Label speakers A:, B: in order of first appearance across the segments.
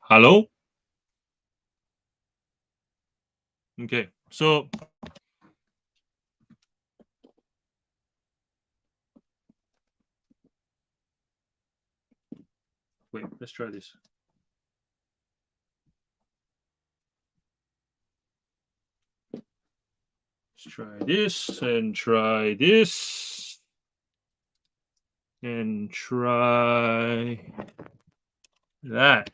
A: Hello? Okay, so wait, let's try this. Let's try this and try this and try that.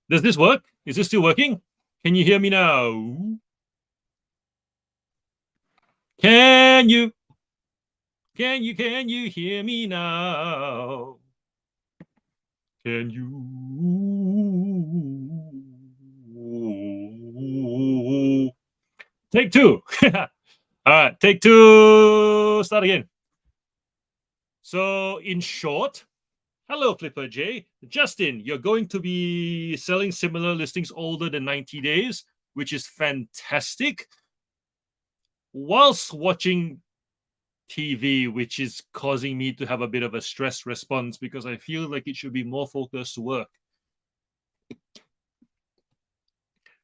A: Does this work? Is this still working? Can you hear me now? Can you? Can you hear me now? Can you? Take two. All right, take two. Start again. So, in short, hello, Flipper J. Justin, you're going to be selling similar listings older than 90 days, which is fantastic, whilst watching TV, which is causing me to have a bit of a stress response because I feel like it should be more focused work.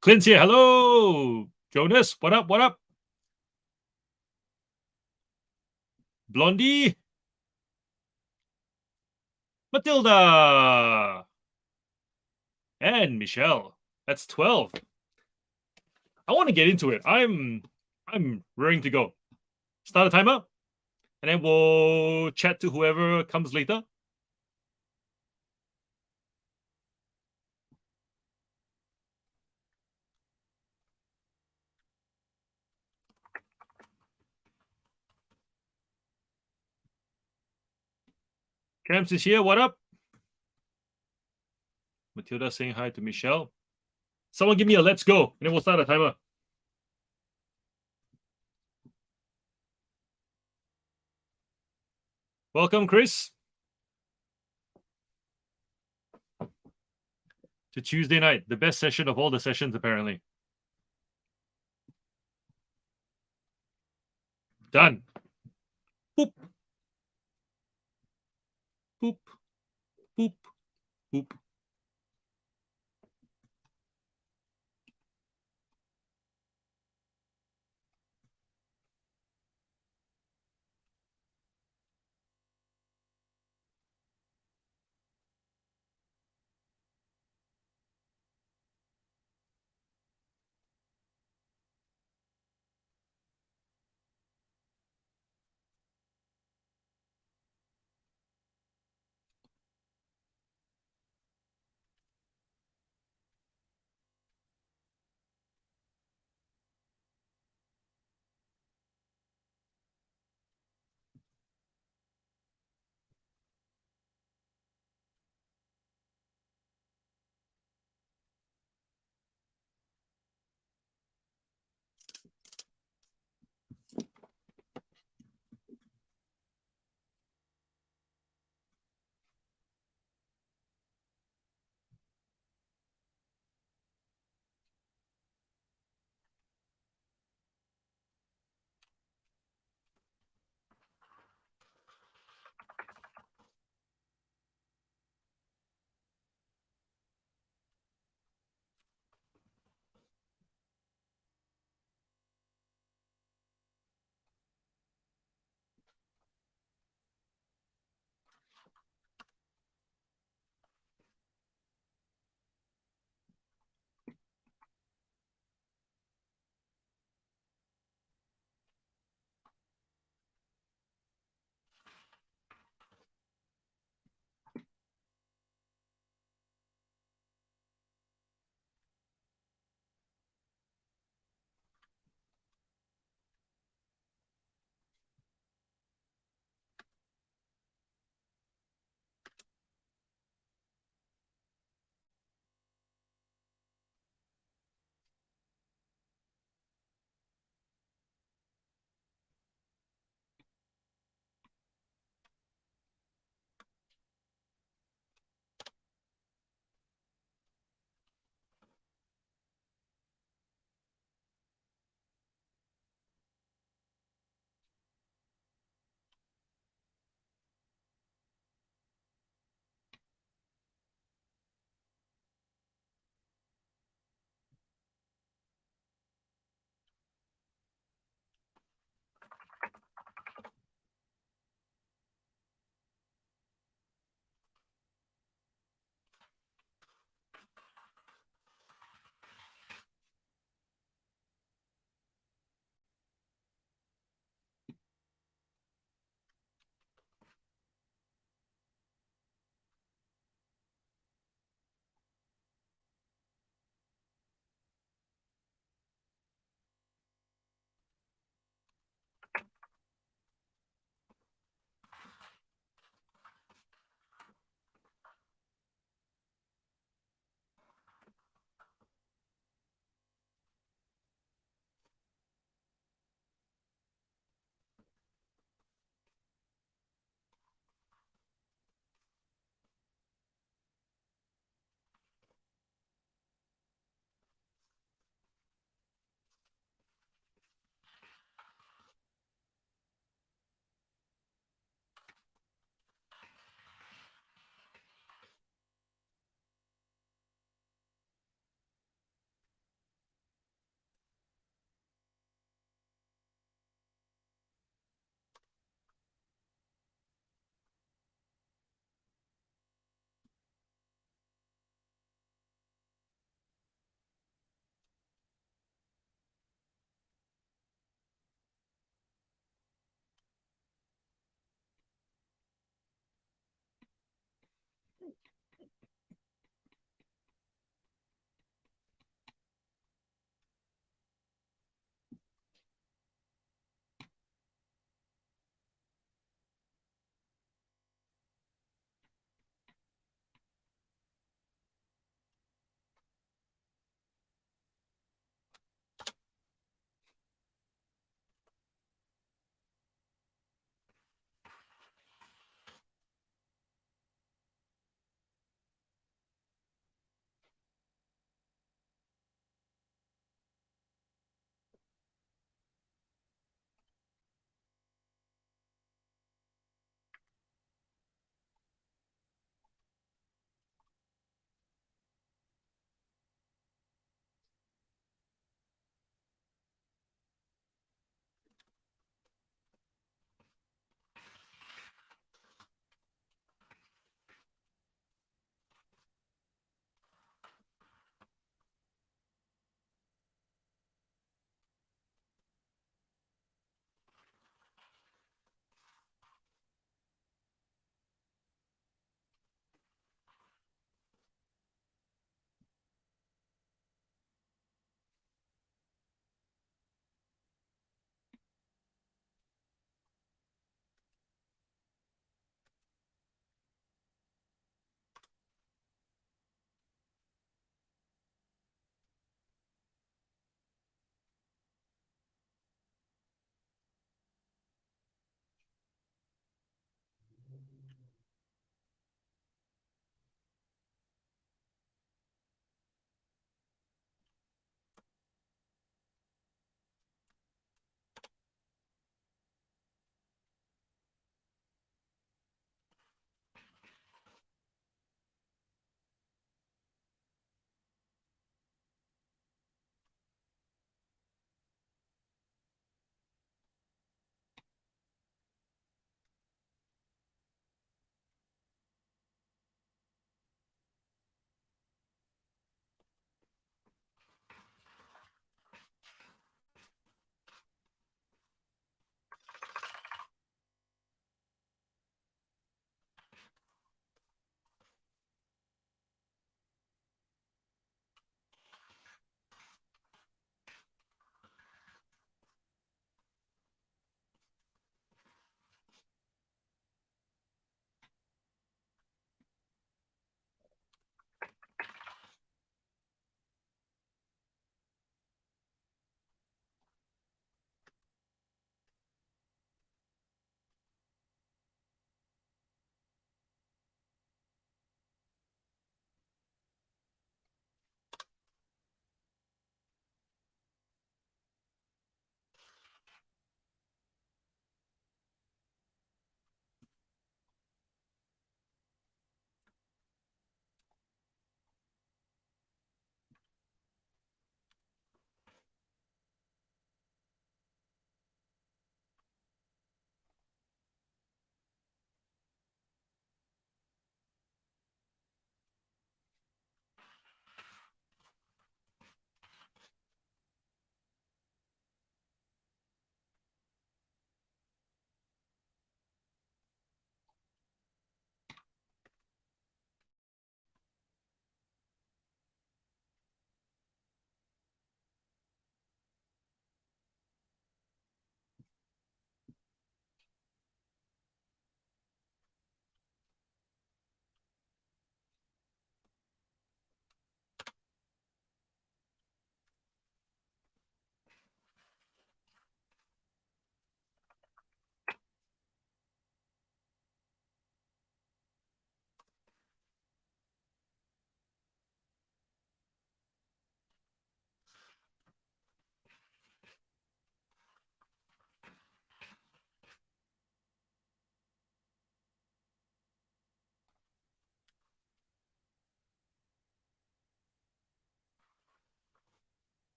A: Clint's here. Hello. Jonas, what up? What up? Blondie. Matilda. And Michelle. That's 12. I want to get into it. I'm raring to go. Start a timer, and then we'll chat to whoever comes later. Camps is here. What up? Matilda saying hi to Michelle. Someone give me a let's go, and then we'll start a timer. Welcome, Chris, to Tuesday night, the best session of all the sessions, apparently. Done. Boop. Boop. Boop. Boop.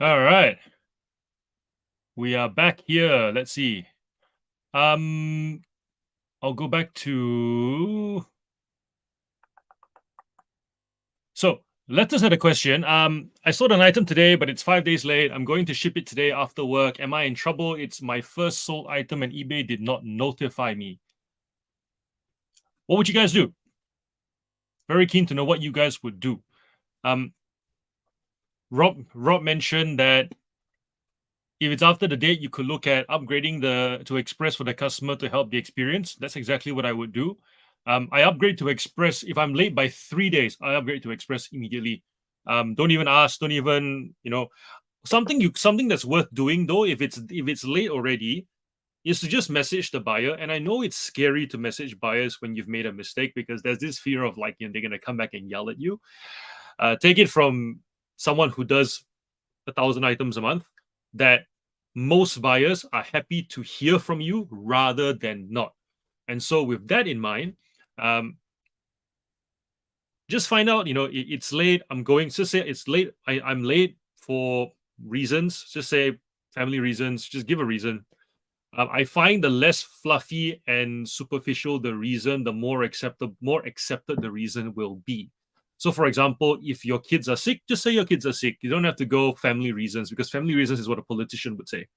A: All right. We are back here. Let's see. I'll go back to. So Letters had a question. I sold an item today, but it's 5 days late. I'm going to ship it today after work. Am I in trouble? It's my first sold item and eBay did not notify me. What would you guys do? Very keen to know what you guys would do. Rob mentioned that if it's after the date, you could look at upgrading to Express for the customer to help the experience. That's exactly what I would do. I upgrade to Express. If I'm late by 3 days, I upgrade to Express immediately. Don't even ask. Don't even something that's worth doing though. If it's late already, is to just message the buyer. And I know it's scary to message buyers when you've made a mistake because there's this fear of they're gonna come back and yell at you. Take it from someone who does 1,000 items a month that most buyers are happy to hear from you rather than not. And so with that in mind, just find out, it's late. Just say it's late. I'm late for reasons. Just say family reasons. Just give a reason. I find the less fluffy and superficial the reason, the more accepted the reason will be. So, for example, if your kids are sick, just say your kids are sick. You don't have to go family reasons because family reasons is what a politician would say.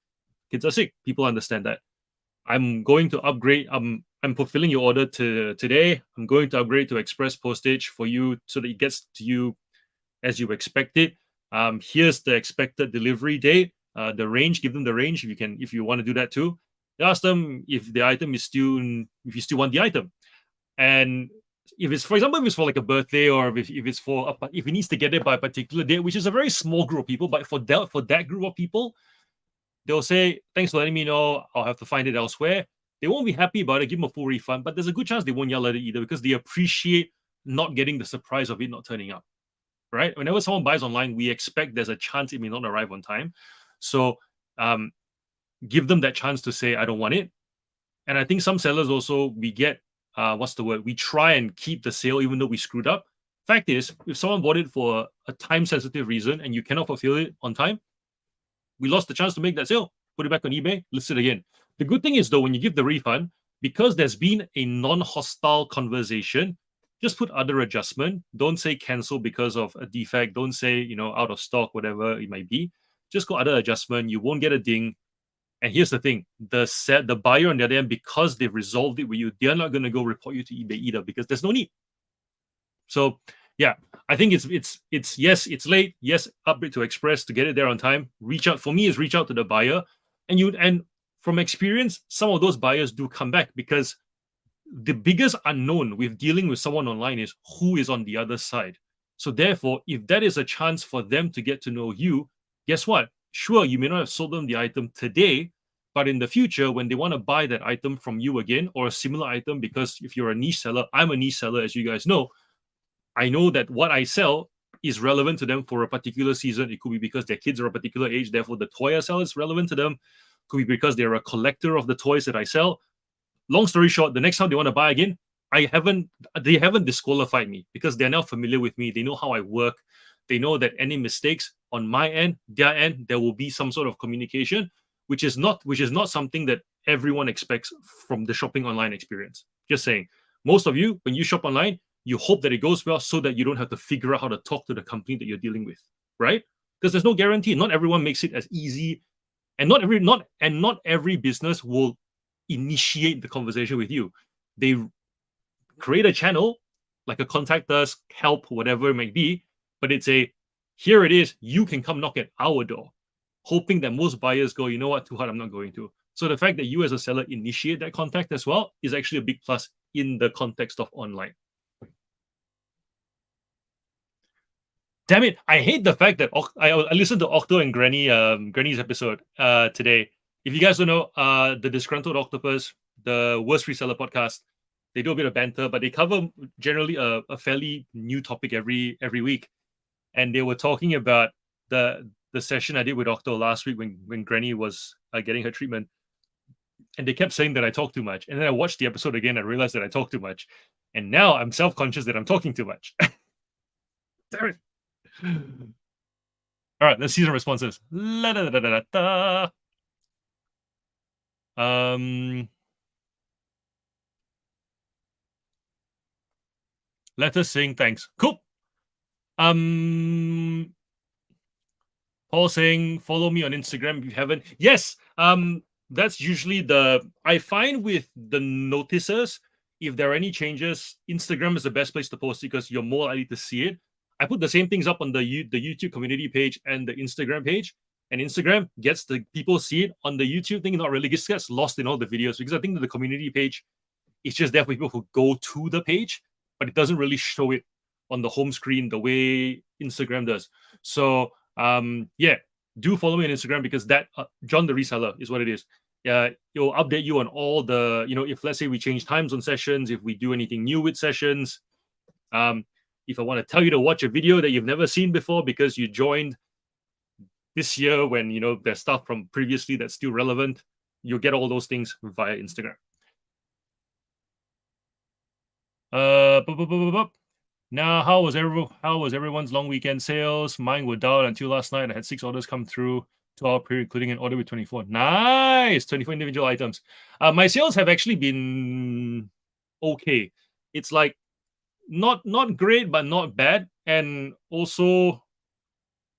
A: Kids are sick. People understand that. I'm going to upgrade. I'm fulfilling your order today. I'm going to upgrade to express postage for you so that it gets to you as you expect it. Here's the expected delivery date. The range. Give them the range if you want to do that too. Ask them if the item is if you still want the item, and if it's for like a birthday or if it needs to get it by a particular date, which is a very small group of people, but for that group of people, they'll say, thanks for letting me know. I'll have to find it elsewhere. They won't be happy about it, give them a full refund, but there's a good chance they won't yell at it either because they appreciate not getting the surprise of it not turning up, right? Whenever someone buys online, we expect there's a chance it may not arrive on time. So give them that chance to say, I don't want it. And I think some sellers also, we get, we try and keep the sale even though we screwed up. Fact is, if someone bought it for a time-sensitive reason and you cannot fulfill it on time, we lost the chance to make that sale. Put it back on eBay, list it again. The good thing is though, when you give the refund, because there's been a non-hostile conversation, just put other adjustment. Don't say cancel because of a defect. Don't say, out of stock, whatever it might be. Just go other adjustment. You won't get a ding. And here's the thing: the buyer on the other end, because they've resolved it with you, they're not going to go report you to eBay either because there's no need. So yeah, I think it's yes, it's late. Yes, upgrade to Express to get it there on time. Reach out to the buyer, and from experience, some of those buyers do come back because the biggest unknown with dealing with someone online is who is on the other side. So therefore, if that is a chance for them to get to know you, guess what? Sure, you may not have sold them the item today, but in the future, when they want to buy that item from you again or a similar item, because if you're a niche seller, I'm a niche seller, as you guys know, I know that what I sell is relevant to them for a particular season. It could be because their kids are a particular age, therefore the toy I sell is relevant to them. Could be because they're a collector of the toys that I sell. Long story short, the next time they want to buy again, they haven't disqualified me because they're now familiar with me. They know how I work. They know that any mistakes on my end, their end, there will be some sort of communication, which is not something that everyone expects from the shopping online experience. Just saying, most of you, when you shop online, you hope that it goes well so that you don't have to figure out how to talk to the company that you're dealing with, right? because there's no guarantee. Not everyone makes it as easy, and not every business will initiate the conversation with you. They create a channel, like a contact us, help, whatever it may be, but it's here it is, you can come knock at our door, hoping that most buyers go, you know what, too hard, I'm not going to. So the fact that you as a seller initiate that contact as well is actually a big plus in the context of online. Damn it, I hate the fact that I listened to Octo and Granny's episode today. If you guys don't know, the Disgruntled Octopus, the Worst Reseller podcast, they do a bit of banter, but they cover generally a fairly new topic every week. And they were talking about the session I did with Octo last week when Granny was getting her treatment. And they kept saying that I talk too much. And then I watched the episode again. I realized that I talk too much. And now I'm self-conscious that I'm talking too much. Damn it. All right, let's see some responses. Let us sing thanks. Cool. Paul saying, follow me on Instagram if you haven't. Yes. That's usually I find with the notices, if there are any changes, Instagram is the best place to post because you're more likely to see it. I put the same things up on the YouTube community page and the Instagram page, and Instagram gets the people see it. On the YouTube thing, not really, just gets lost in all the videos because I think that the community page is just there for people who go to the page, but it doesn't really show it on the home screen the way Instagram does. So yeah, do follow me on Instagram because that John the Reseller is what it is. It will update you on all the, if let's say we change times on sessions, if we do anything new with sessions, if I want to tell you to watch a video that you've never seen before because you joined this year when, there's stuff from previously that's still relevant, you'll get all those things via Instagram. Now, how was everyone's long weekend sales? Mine were down until last night. I had 6 orders come through 2-hour period, including an order with 24. Nice! 24 individual items. My sales have actually been okay. It's like not great, but not bad. And also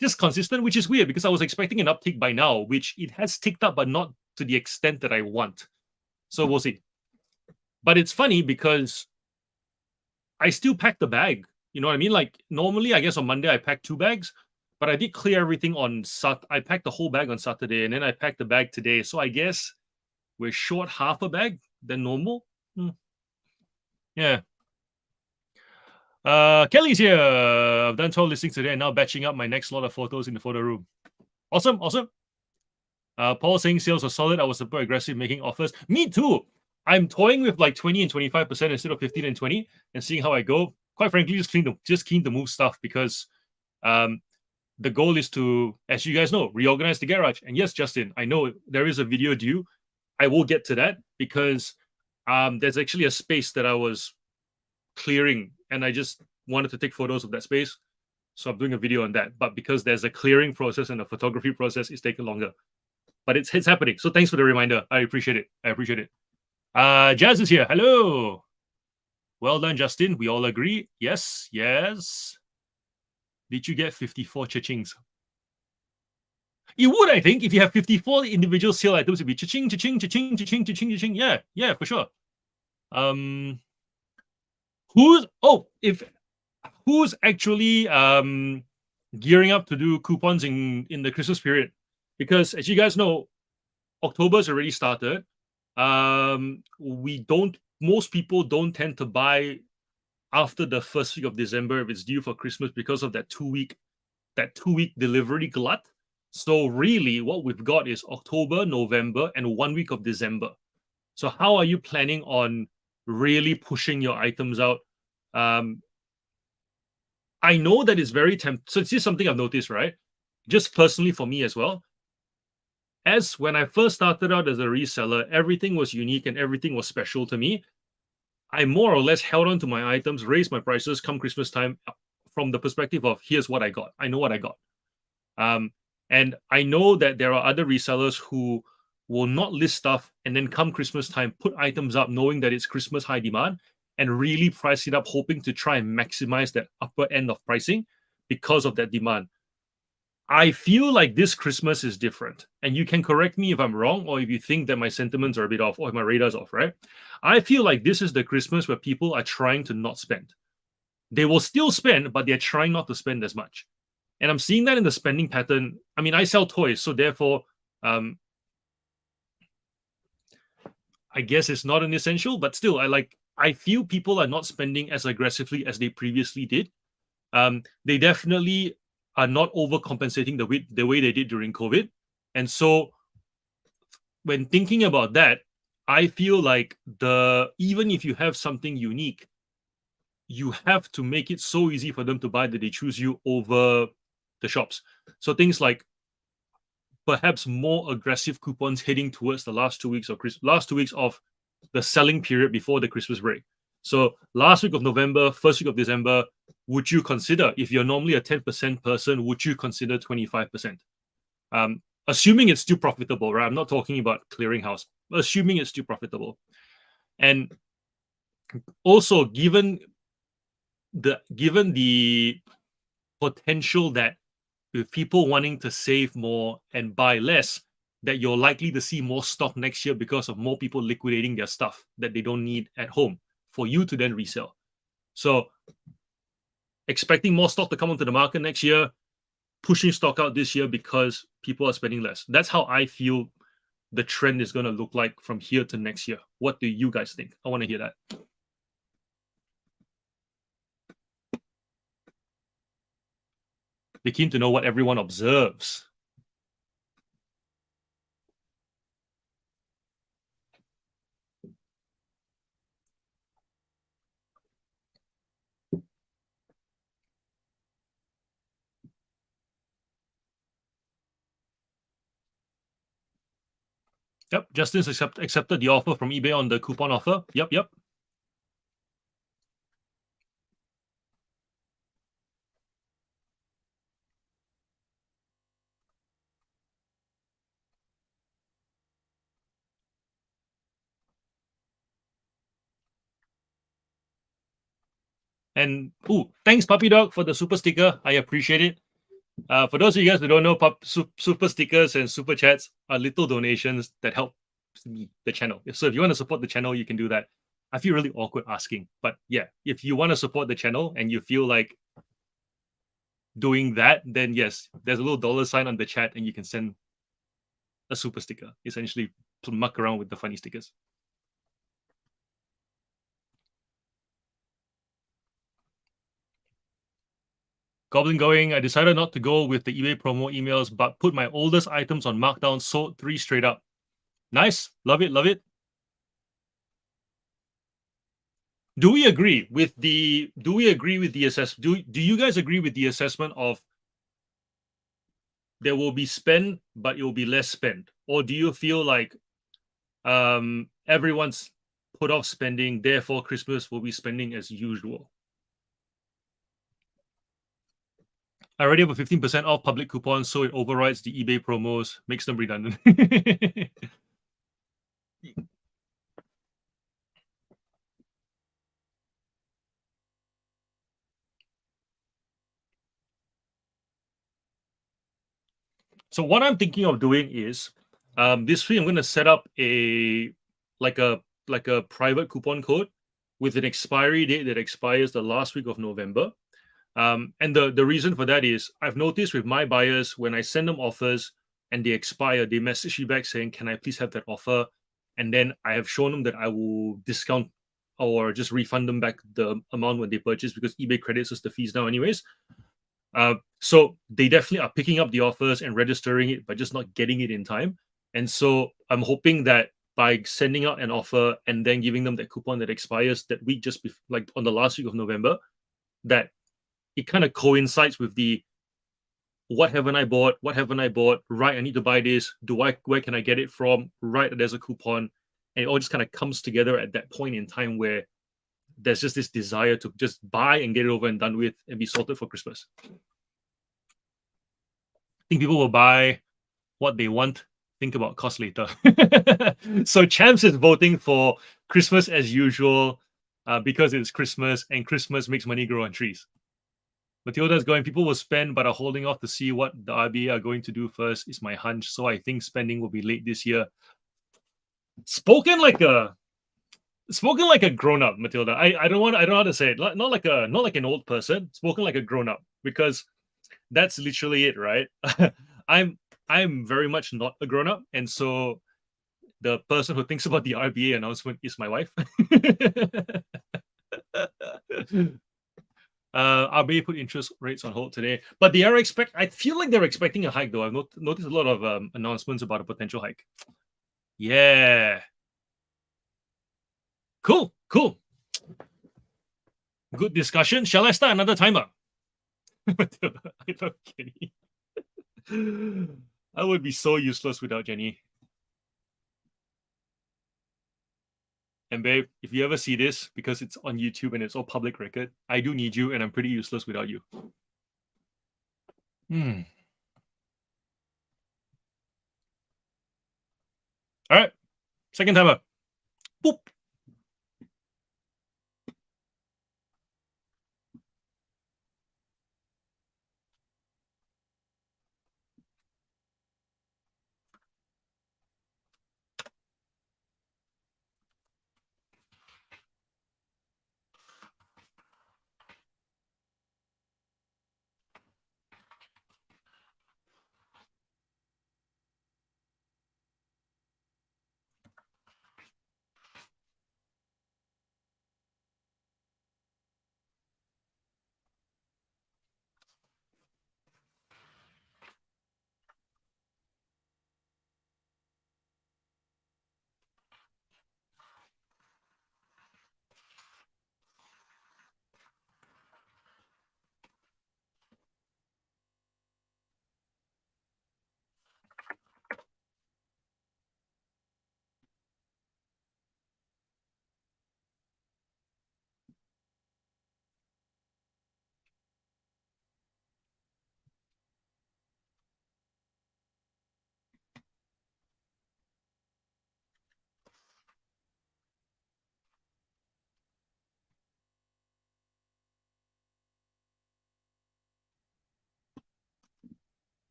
A: just consistent, which is weird because I was expecting an uptick by now, which it has ticked up, but not to the extent that I want. So we'll see. But it's funny because I still pack the bag. You know what I mean? Like normally, I guess on Monday I pack 2 bags, but I did clear everything on Saturday. I packed the whole bag on Saturday, and then I packed the bag today. So I guess we're short half a bag than normal. Yeah. Kelly's here. I've done 12 listings today and now batching up my next lot of photos in the photo room. Awesome. Paul saying sales are solid. I was super aggressive making offers. Me too. I'm toying with like 20 and 25% instead of 15 and 20 and seeing how I go. Quite frankly, just keen to move stuff because the goal is to, as you guys know, reorganize the garage. And yes, Justin, I know there is a video due. I will get to that because there's actually a space that I was clearing and I just wanted to take photos of that space. So I'm doing a video on that. But because there's a clearing process and a photography process, it's taking longer. But it's happening. So thanks for the reminder. I appreciate it. Jazz is here. Hello. Well done, Justin. We all agree. Yes. Did you get 54 cha-chings? It would, I think, if you have 54 individual sale items, it'd be cha-ching, cha-ching, cha-ching, cha-ching, cha-ching, cha-ching. Yeah, for sure. Who's actually gearing up to do coupons in the Christmas period? Because as you guys know, October's already started. Most people don't tend to buy after the first week of December if it's due for Christmas because of that 2-week delivery glut. So really what we've got is October, November, and 1 week of December. So how are you planning on really pushing your items out? I know that it's very tempting. So this is something I've noticed, right? Just personally for me as well. As when I first started out as a reseller, everything was unique and everything was special to me. I more or less held on to my items, raised my prices come Christmas time from the perspective of here's what I got. I know what I got. And I know that there are other resellers who will not list stuff and then come Christmas time, put items up knowing that it's Christmas high demand and really price it up, hoping to try and maximize that upper end of pricing because of that demand. I feel like this Christmas is different. And you can correct me if I'm wrong, or if you think that my sentiments are a bit off, or if my radar's off, right? I feel like this is the Christmas where people are trying to not spend. They will still spend, but they're trying not to spend as much. And I'm seeing that in the spending pattern. I mean, I sell toys, so therefore, I guess it's not an essential, but still, I feel people are not spending as aggressively as they previously did. They definitely are not overcompensating the way they did during COVID. And so when thinking about that, I feel like even if you have something unique, you have to make it so easy for them to buy that they choose you over the shops. So things like perhaps more aggressive coupons heading towards the last 2 weeks of the selling period before the Christmas break. So last week of November, first week of December, would you consider, if you're normally a 10% person, would you consider 25%? Assuming it's still profitable, right? I'm not talking about clearinghouse. Assuming it's still profitable. And also given the potential that with people wanting to save more and buy less, that you're likely to see more stock next year because of more people liquidating their stuff that they don't need at home for you to then resell. So expecting more stock to come onto the market next year, pushing stock out this year because people are spending less. That's how I feel the trend is going to look like from here to next year. What do you guys think? I want to hear that. Be keen to know what everyone observes. Yep, Justin's accepted the offer from eBay on the coupon offer. Yep. And thanks, Puppy Dog, for the super sticker. I appreciate it. For those of you guys who don't know, super stickers and super chats are little donations that help the channel. So if you want to support the channel, you can do that. I feel really awkward asking, but yeah, if you want to support the channel and you feel like doing that, then yes, there's a little $ on the chat and you can send a super sticker, essentially to muck around with the funny stickers. Goblin going, I decided not to go with the eBay promo emails, but put my oldest items on markdown, sold 3 straight up. Nice. Love it. Do we agree with the assessment? Do you guys agree with the assessment of there will be spend, but it will be less spend? Or do you feel like everyone's put off spending, therefore Christmas will be spending as usual? I already have a 15% off public coupon, so it overrides the eBay promos, makes them redundant. So what I'm thinking of doing is, this week I'm going to set up a private coupon code with an expiry date that expires the last week of November. And the reason for that is I've noticed with my buyers, when I send them offers and they expire, they message me back saying, can I please have that offer? And then I have shown them that I will discount or just refund them back the amount when they purchase, because eBay credits us the fees now anyways. So they definitely are picking up the offers and registering it, but just not getting it in time. And so I'm hoping that by sending out an offer and then giving them that coupon that expires that week, like on the last week of November, that it kind of coincides with the what haven't I bought? Right, I need to buy this. Where can I get it from? Right, there's a coupon. And it all just kind of comes together at that point in time where there's just this desire to just buy and get it over and done with and be sorted for Christmas. I think people will buy what they want, think about cost later. So Champs is voting for Christmas as usual because it's Christmas and Christmas makes money grow on trees. Matilda's going, people will spend but are holding off to see what the RBA are going to do first, is my hunch. So I think spending will be late this year. Spoken like a grown up, Matilda. I don't know how to say it. Not like an old person. Spoken like a grown up, because that's literally it, right? I'm very much not a grown up, and so the person who thinks about the RBA announcement is my wife. RBA put interest rates on hold today, but they are I feel like they're expecting a hike, though. I've noticed a lot of announcements about a potential hike. Yeah, cool. Good discussion. Shall I start another timer? I love Jenny. I would be so useless without Jenny. And babe, if you ever see this, because it's on YouTube and it's all public record, I do need you, and I'm pretty useless without you. All right, second timer. Boop.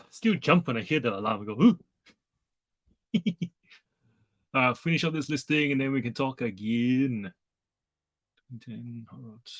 A: Still jump when I hear the alarm. I go, finish up this listing and then we can talk again. 10, all right.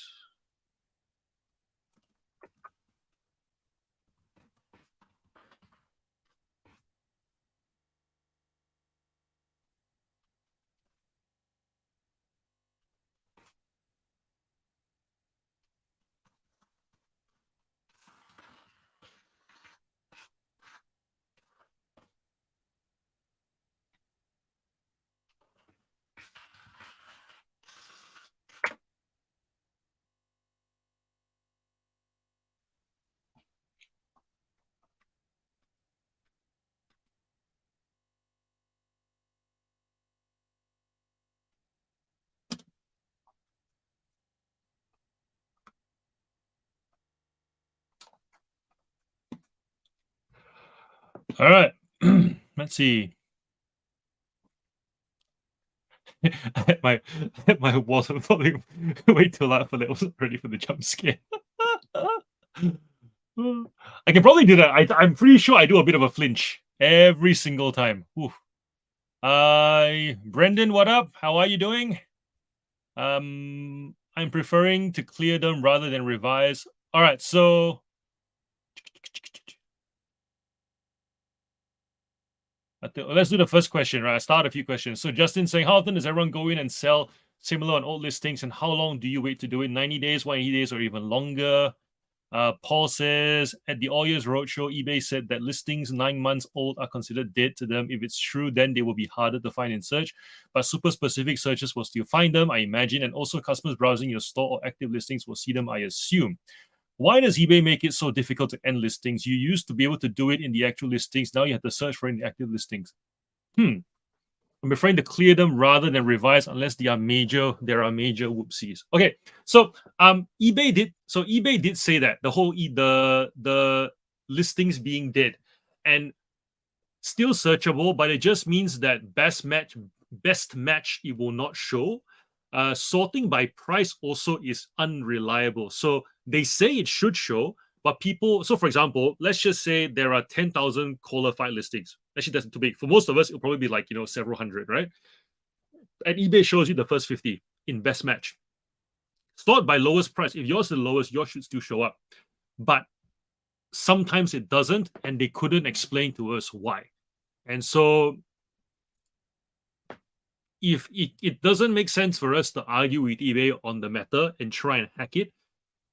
A: All right. Let's see. my walls are probably way too loud for that. I wasn't ready for the jump scare. I can probably do that. I'm pretty sure I do a bit of a flinch every single time. Ooh. Brendan, what up? How are you doing? I'm preferring to clear them rather than revise. All right, so let's do the first question, right? I start a few questions. So Justin saying, how often does everyone go in and sell similar on old listings, and how long do you wait to do it? 90 days, 180 days, or even longer? Paul says, at the All Years Roadshow, eBay said that listings 9 months old are considered dead to them. If it's true, then they will be harder to find in search. But super specific searches will still find them, I imagine. And also customers browsing your store or active listings will see them, I assume. Why does eBay make it so difficult to end listings? You used to be able to do it in the actual listings. Now you have to search for it in the active listings. I'm referring to clear them rather than revise unless there are major whoopsies. Okay, so eBay did say that the listings being dead and still searchable, but it just means that best match it will not show. Sorting by price also is unreliable. So they say it should show, but people. So for example, let's just say there are 10,000 qualified listings. Actually, that's too big. For most of us, it'll probably be like several hundred, right? And eBay shows you the first 50 in best match. Sort by lowest price. If yours is the lowest, yours should still show up. But sometimes it doesn't, and they couldn't explain to us why. And so if it doesn't make sense for us to argue with eBay on the matter and try and hack it,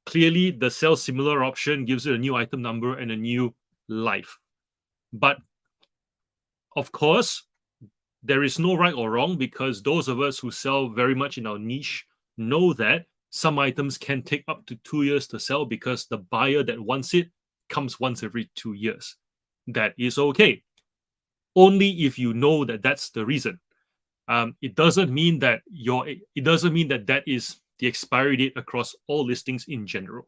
A: clearly the sell similar option gives it a new item number and a new life. But of course, there is no right or wrong, because those of us who sell very much in our niche know that some items can take up to 2 years to sell because the buyer that wants it comes once every 2 years. That is okay. Only if you know that that's the reason. It doesn't mean that that is the expiry date across all listings in general.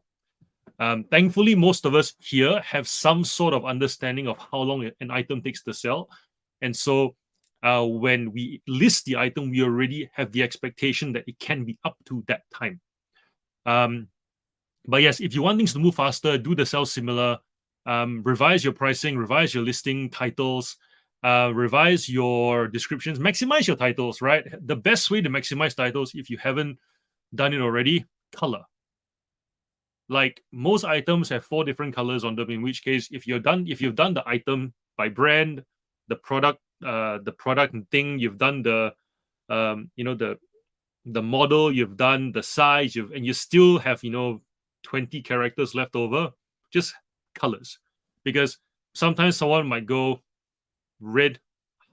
A: Thankfully, most of us here have some sort of understanding of how long an item takes to sell. And so when we list the item, we already have the expectation that it can be up to that time. But yes, if you want things to move faster, do the sell similar, revise your pricing, revise your listing titles, revise your descriptions, maximize your titles, right? The best way to maximize titles, if you haven't done it already, color. Like most items have 4 different colors on them, in which case if you've done the item by brand, the product thing, you've done the model, you've done the size, and you still have 20 characters left over, just colors. Because sometimes someone might go red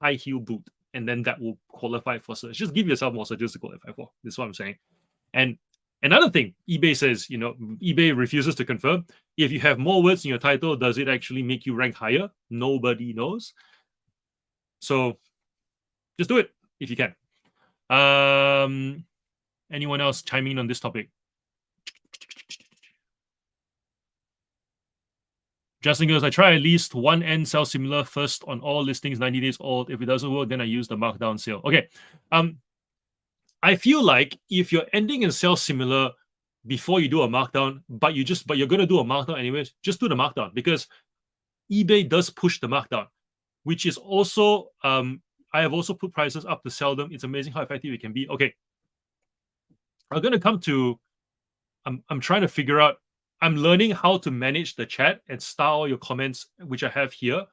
A: high heel boot, and then that will qualify for search. Just give yourself more searches to qualify for. That's what I'm saying. And another thing, eBay says, eBay refuses to confirm. If you have more words in your title, does it actually make you rank higher? Nobody knows. So just do it if you can. Anyone else chiming in on this topic? Justin goes, I try at least one end sell similar first on all listings 90 days old. If it doesn't work, then I use the markdown sale. Okay. I feel like if you're ending in sell similar before you do a markdown, but you're going to do a markdown anyways, just do the markdown, because eBay does push the markdown, which is also I have also put prices up to sell them. It's amazing how effective it can be. Okay. I'm going to come to I'm trying to figure out. I'm learning how to manage the chat and star all your comments, which I have here.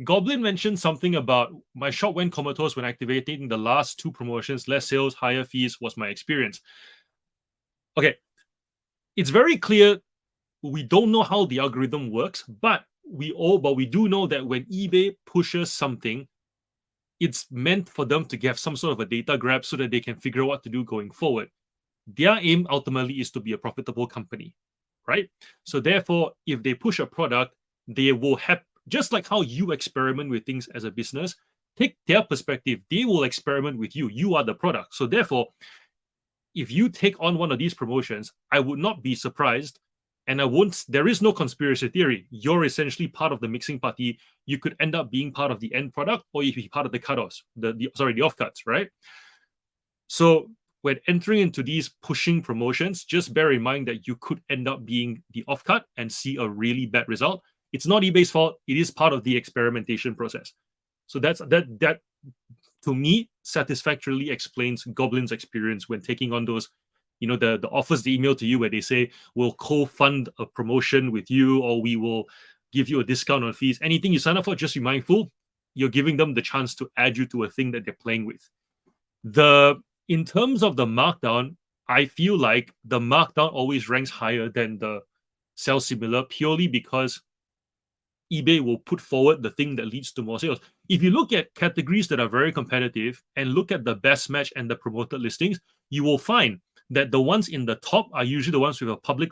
A: Goblin mentioned something about my shop went comatose when activating the last 2 promotions. Less sales, higher fees was my experience. Okay. It's very clear we don't know how the algorithm works, but we do know that when eBay pushes something, it's meant for them to have some sort of a data grab so that they can figure out what to do going forward. Their aim ultimately is to be a profitable company, right? So therefore, if they push a product, they will have, just like how you experiment with things as a business, take their perspective. They will experiment with you. You are the product. So therefore, if you take on one of these promotions, I would not be surprised. And there is no conspiracy theory. You're essentially part of the mixing party. You could end up being part of the end product, or you could be part of the cutoffs, the offcuts, right? So when entering into these pushing promotions, just bear in mind that you could end up being the offcut and see a really bad result. It's not eBay's fault. It is part of the experimentation process. So that to me satisfactorily explains Goblin's experience when taking on those, the offers they email to you where they say we'll co-fund a promotion with you, or we will give you a discount on fees. Anything you sign up for, just be mindful, you're giving them the chance to add you to a thing that they're playing with. in terms of the markdown, I feel like the markdown always ranks higher than the sell similar purely because eBay will put forward the thing that leads to more sales. If you look at categories that are very competitive and look at the best match and the promoted listings, you will find that the ones in the top are usually the ones with a public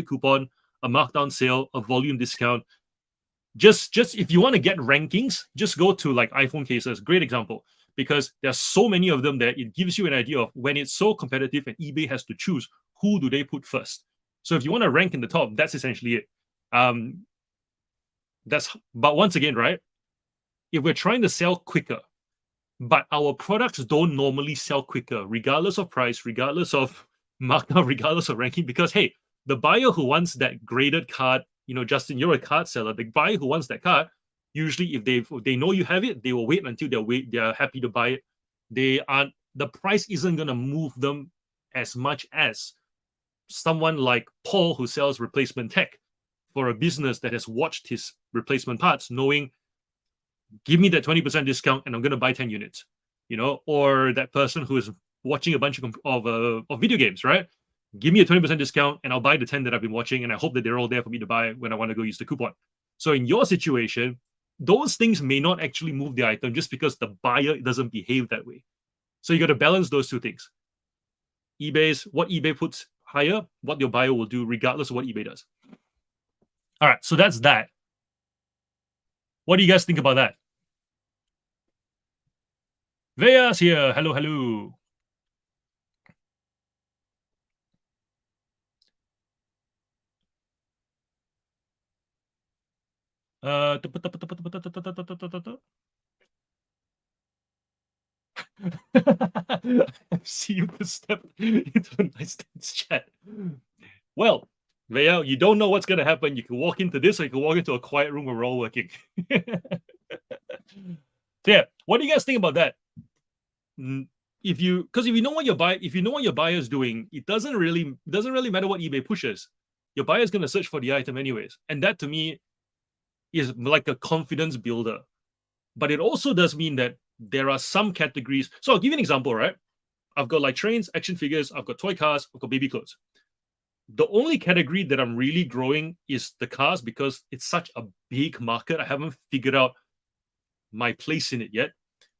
A: coupon, a markdown sale, a volume discount. Just if you want to get rankings, just go to like iPhone cases. Great example, because there's so many of them that it gives you an idea of when it's so competitive and eBay has to choose who do they put first. So if you want to rank in the top, that's essentially it. But once again, right? If we're trying to sell quicker, but our products don't normally sell quicker, regardless of price, regardless of markdown, regardless of ranking, because hey, the buyer who wants that graded card, Justin, you're a card seller. The buyer who wants that card, usually if they know you have it, they will wait until they're happy to buy it. The price isn't gonna move them as much as someone like Paul who sells replacement tech for a business that has watched his replacement parts, knowing, give me that 20% discount and I'm going to buy 10 units, or that person who is watching a bunch of video games, right? Give me a 20% discount and I'll buy the 10 that I've been watching, and I hope that they're all there for me to buy when I want to go use the coupon. So in your situation, those things may not actually move the item just because the buyer doesn't behave that way. So you got to balance those two things. What eBay puts higher, what your buyer will do regardless of what eBay does. All right, so that's that. What do you guys think about that? Vea's here. Hello, hello. I've seen you step into a nice chat. Well, Vea, you don't know what's going to happen. You can walk into this, or you can walk into a quiet room where we're all working. So yeah, what do you guys think about that? If you know what your buyer is doing, it doesn't really matter what eBay pushes. Your buyer is going to search for the item anyways, and that to me is like a confidence builder. But it also does mean that there are some categories. So I'll give you an example, right? I've got like trains, action figures, I've got toy cars, I've got baby clothes. The only category that I'm really growing is the cars because it's such a big market. I haven't figured out my place in it yet.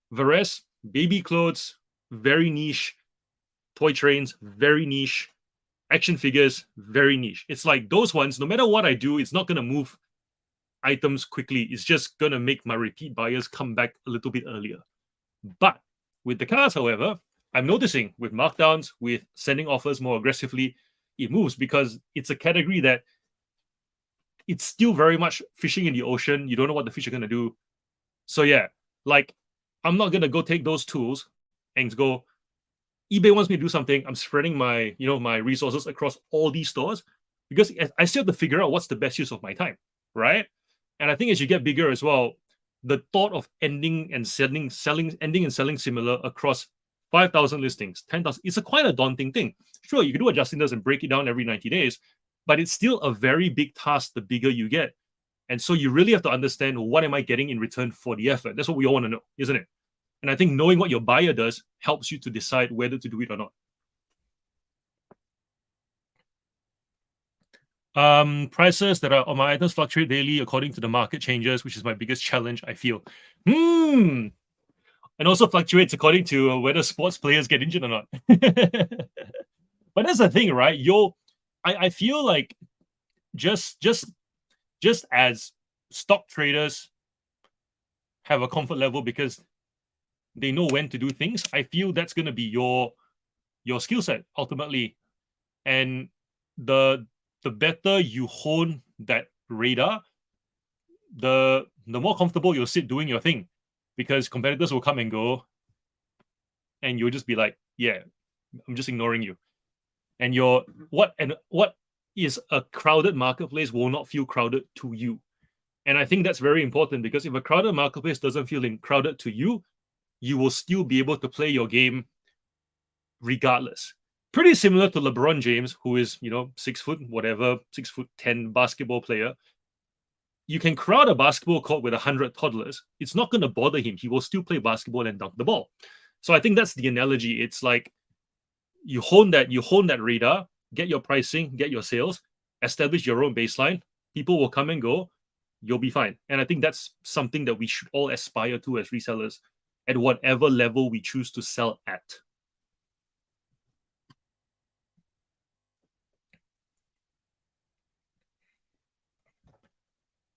A: Whereas baby clothes, very niche. Toy trains, very niche. Action figures, very niche. It's like those ones, no matter what I do, it's not going to move items quickly. It's just going to make my repeat buyers come back a little bit earlier. But with the cars, however, I'm noticing with markdowns, with sending offers more aggressively, it moves because it's a category that it's still very much fishing in the ocean. You don't know what the fish are going to do. So yeah, like I'm not going to go take those tools and go, eBay wants me to do something. I'm spreading my, my resources across all these stores because I still have to figure out what's the best use of my time, right? And I think as you get bigger as well, the thought of ending and selling similar across 5,000 listings, 10,000, it's quite a daunting thing. Sure, you can do what Justin does and break it down every 90 days, but it's still a very big task the bigger you get. And so you really have to understand, what am I getting in return for the effort? That's what we all want to know, isn't it? And I think knowing what your buyer does helps you to decide whether to do it or not. Prices that are on my items fluctuate daily according to the market changes, which is my biggest challenge, I feel. And also fluctuates according to whether sports players get injured or not. But that's the thing, right? I feel like just as stock traders have a comfort level because they know when to do things, I feel that's going to be your skill set ultimately. And the better you hone that radar, the more comfortable you'll sit doing your thing, because competitors will come and go and you'll just be like, yeah, I'm just ignoring you. And what is a crowded marketplace will not feel crowded to you. And I think that's very important, because if a crowded marketplace doesn't feel crowded to you, you will still be able to play your game regardless. Pretty similar to LeBron James, who is, 6'10" basketball player. You can crowd a basketball court with 100 toddlers. It's not going to bother him. He will still play basketball and dunk the ball. So I think that's the analogy. It's like you hone that radar, get your pricing, get your sales, establish your own baseline. People will come and go. You'll be fine. And I think that's something that we should all aspire to as resellers at whatever level we choose to sell at.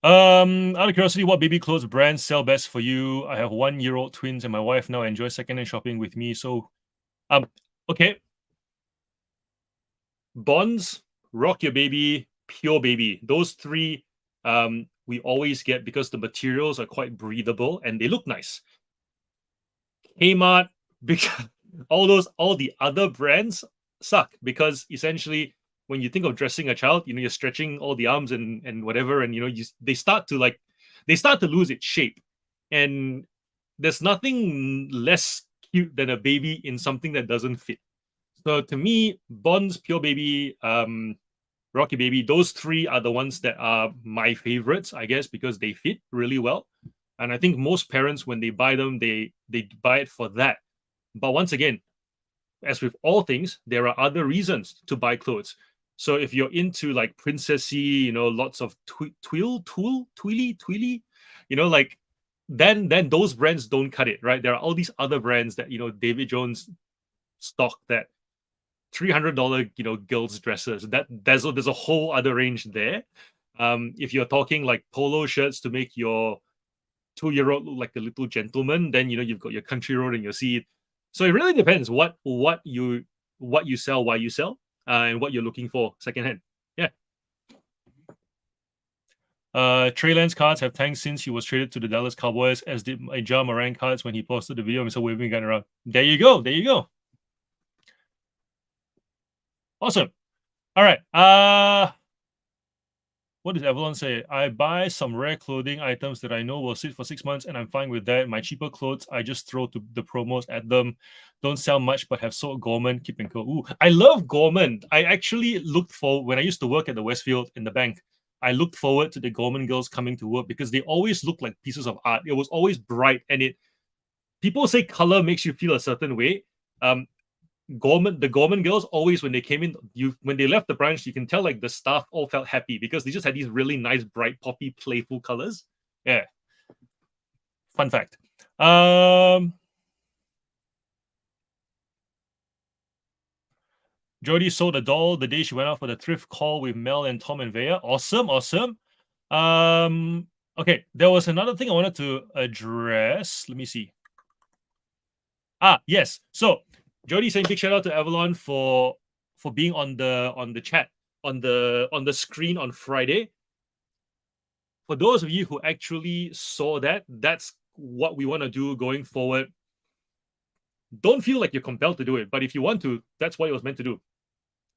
A: Out of curiosity, what baby clothes brands sell best for you? I have 1-year-old twins, and my wife now enjoys secondhand shopping with me. So, okay, Bonds, Rock Your Baby, Pure Baby. Those three, we always get because the materials are quite breathable and they look nice. Kmart, because all the other brands suck because essentially when you think of dressing a child, you're stretching all the arms and whatever, and they start to lose its shape, and there's nothing less cute than a baby in something that doesn't fit. So to me, Bonds, Pure Baby, Rocky Baby, those three are the ones that are my favorites, I guess, because they fit really well. And I think most parents, when they buy them, they buy it for that. But once again, as with all things, there are other reasons to buy clothes. So if you're into like princessy, lots of tweely, like then those brands don't cut it, right? There are all these other brands that David Jones stock that $300 girls dresses. That there's a whole other range there. If you're talking like polo shirts to make your 2-year-old look like a little gentleman, then you've got your country road and your seed. So it really depends what you sell, why you sell, and what you're looking for secondhand. Yeah. Trey Lance cards have tanked since he was traded to the Dallas Cowboys, as did my Ja Morant cards when he posted the video of himself waving a gun around. There you go. There you go. Awesome. All right. What does Avalon say? I buy some rare clothing items that I know will sit for 6 months, and I'm fine with that. My cheaper clothes, I just throw to the promos at them. Don't sell much, but have sold Gorman. Keep and go. Ooh, I love Gorman. I actually looked for when I used to work at the Westfield in the bank. I looked forward to the Gorman girls coming to work because they always look like pieces of art. It was always bright, and people say color makes you feel a certain way. The Gorman girls always when they came in, when they left the branch, you can tell like the staff all felt happy because they just had these really nice, bright, poppy, playful colors. Yeah. Fun fact. Jodie sold a doll the day she went out for the thrift call with Mel and Tom and Vea. Awesome, awesome. Okay, there was another thing I wanted to address. Let me see. Yes. So Jody saying big shout out to Avalon for being on the chat on the screen on Friday. For those of you who actually saw that, that's what we want to do going forward. Don't feel like you're compelled to do it, but if you want to, that's what it was meant to do.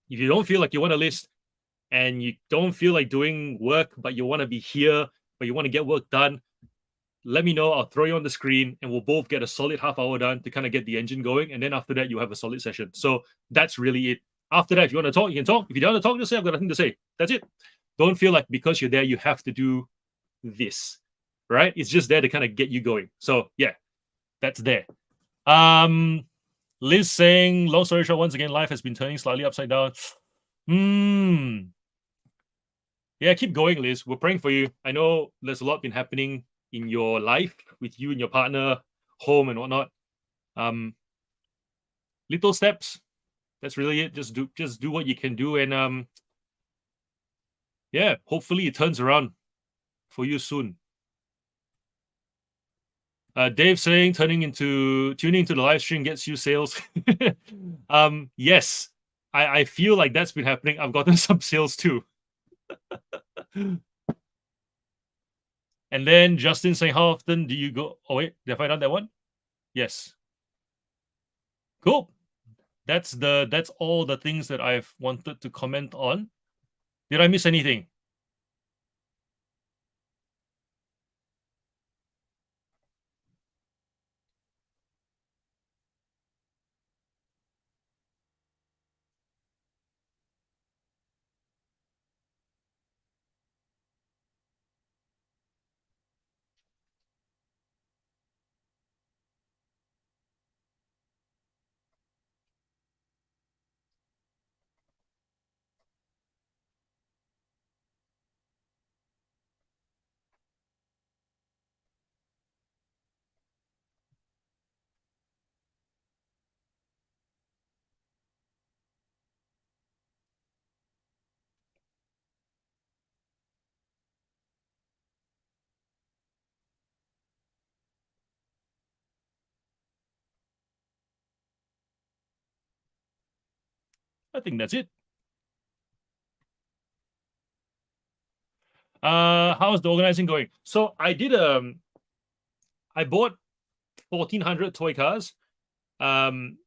A: If you don't feel like you want to list and you don't feel like doing work, but you want to be here, but you want to get work done, let me know. I'll throw you on the screen and we'll both get a solid half hour done to kind of get the engine going. And then after that, you have a solid session. So that's really it. After that, if you want to talk, you can talk. If you don't want to talk, just say, I've got nothing to say. That's it. Don't feel like because you're there, you have to do this, right? It's just there to kind of get you going. So yeah, that's there. Liz saying, long story short, once again, life has been turning slightly upside down. Yeah, keep going, Liz. We're praying for you. I know there's a lot been happening in your life with you and your partner, home and whatnot. Little steps. That's really it. Just do what you can do, and yeah, hopefully it turns around for you soon. Dave saying tuning into the live stream gets you sales. Yes, I feel like that's been happening. I've gotten some sales too. And then Justin saying, how often do you go? Oh wait, did I find out that one? Yes. Cool. That's all the things that I've wanted to comment on. Did I miss anything? I think that's it. How's the organizing going? So I did I bought 1,400 toy cars. And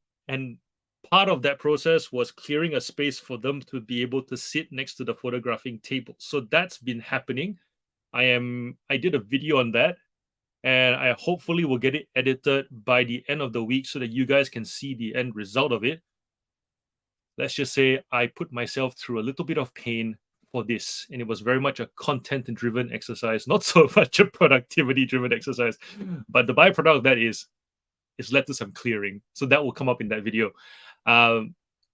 A: part of that process was clearing a space for them to be able to sit next to the photographing table. So that's been happening. I did a video on that, and I hopefully will get it edited by the end of the week so that you guys can see the end result of it. Let's just say I put myself through a little bit of pain for this, and it was very much a content driven exercise, not so much a productivity driven exercise. But the byproduct of that is led to some clearing. So that will come up in that video.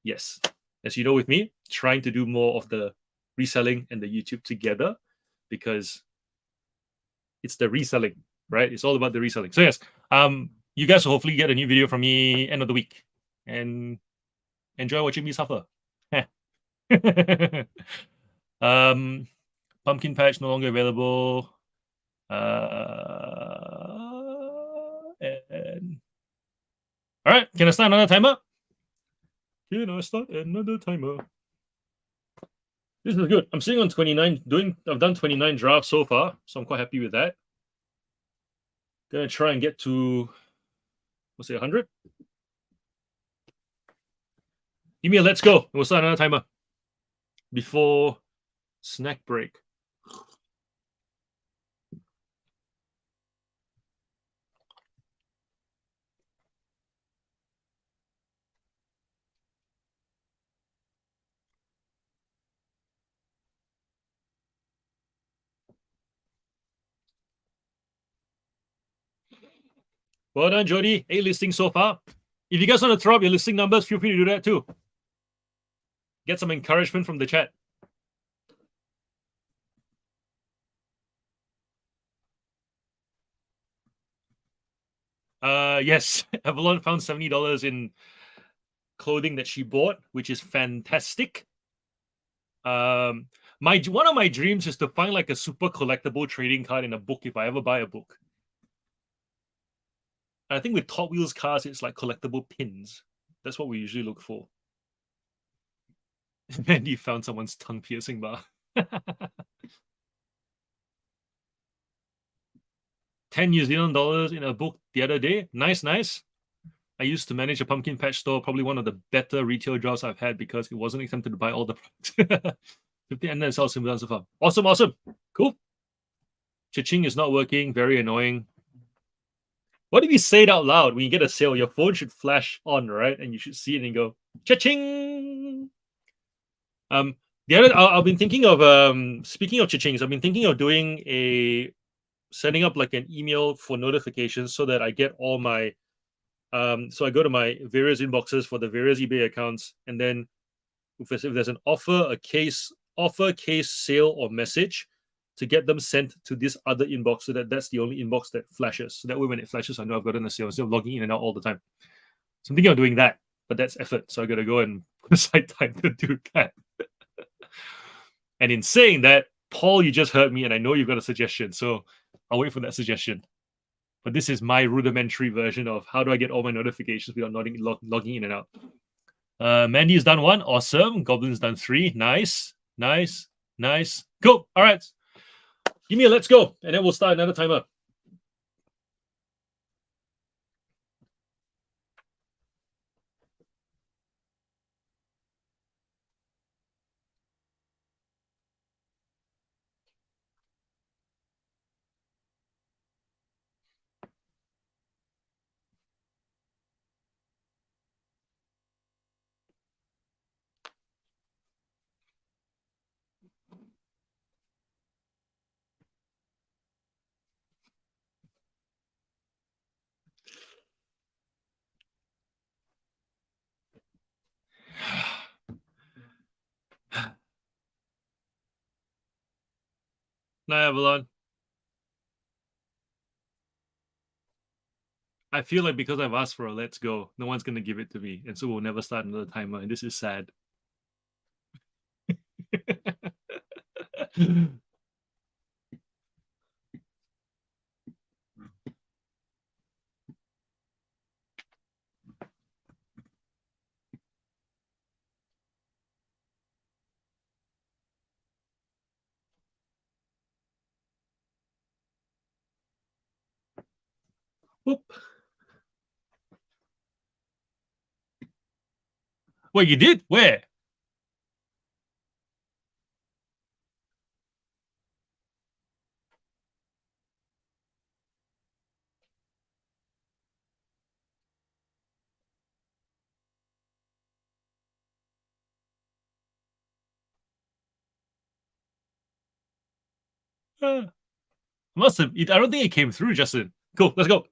A: Yes, as you know, with me, trying to do more of the reselling and the YouTube together, because it's the reselling, right? It's all about the reselling. So yes, you guys will hopefully get a new video from me end of the week, and enjoy watching me suffer. Pumpkin patch no longer available. And all right, can I start another timer? Can I start another timer? This is good. I'm sitting on 29. I've done 29 drafts so far, so I'm quite happy with that. Gonna try and get to, let's say, 100. Give me a let's go. We'll start another timer before snack break. Well done, Jody. 8 listings so far. If you guys want to throw up your listing numbers, feel free to do that too. Get some encouragement from the chat. Yes, Avalon found $70 in clothing that she bought, which is fantastic. One of my dreams is to find like a super collectible trading card in a book if I ever buy a book. I think with Top Wheels cars, it's like collectible pins. That's what we usually look for. Mandy found someone's tongue piercing bar. 10 New Zealand dollars in a book the other day. Nice, nice. I used to manage a pumpkin patch store, probably one of the better retail jobs I've had because it wasn't exempted to buy all the products. 50 and then sell similar so far. Awesome, awesome. Cool. Cha-ching is not working. Very annoying. What if you say it out loud when you get a sale? Your phone should flash on, right? And you should see it and go, cha-ching. The other, I've been thinking of, speaking of cha-chings, I've been thinking of setting up like an email for notifications so that I get all my, so I go to my various inboxes for the various eBay accounts, and then if there's an offer, case, sale, or message, to get them sent to this other inbox so that's the only inbox that flashes. So that way when it flashes, I know I've gotten a sale instead of logging in and out all the time. So I'm thinking of doing that, but that's effort. So I got to go and put aside time to do that. And in saying that, Paul, you just heard me, and I know you've got a suggestion. So I'll wait for that suggestion. But this is my rudimentary version of how do I get all my notifications without logging in and out. Mandy's done 1. Awesome. Goblin's done 3. Nice. Nice. Nice. Cool. All right. Give me a let's go, and then we'll start another timer. Night, Avalon. I feel like because I've asked for a let's go, no one's going to give it to me. And so we'll never start another timer. And this is sad. Whoop. Wait, you did? Where? Must have. I don't think it came through, Justin. Cool. Let's go.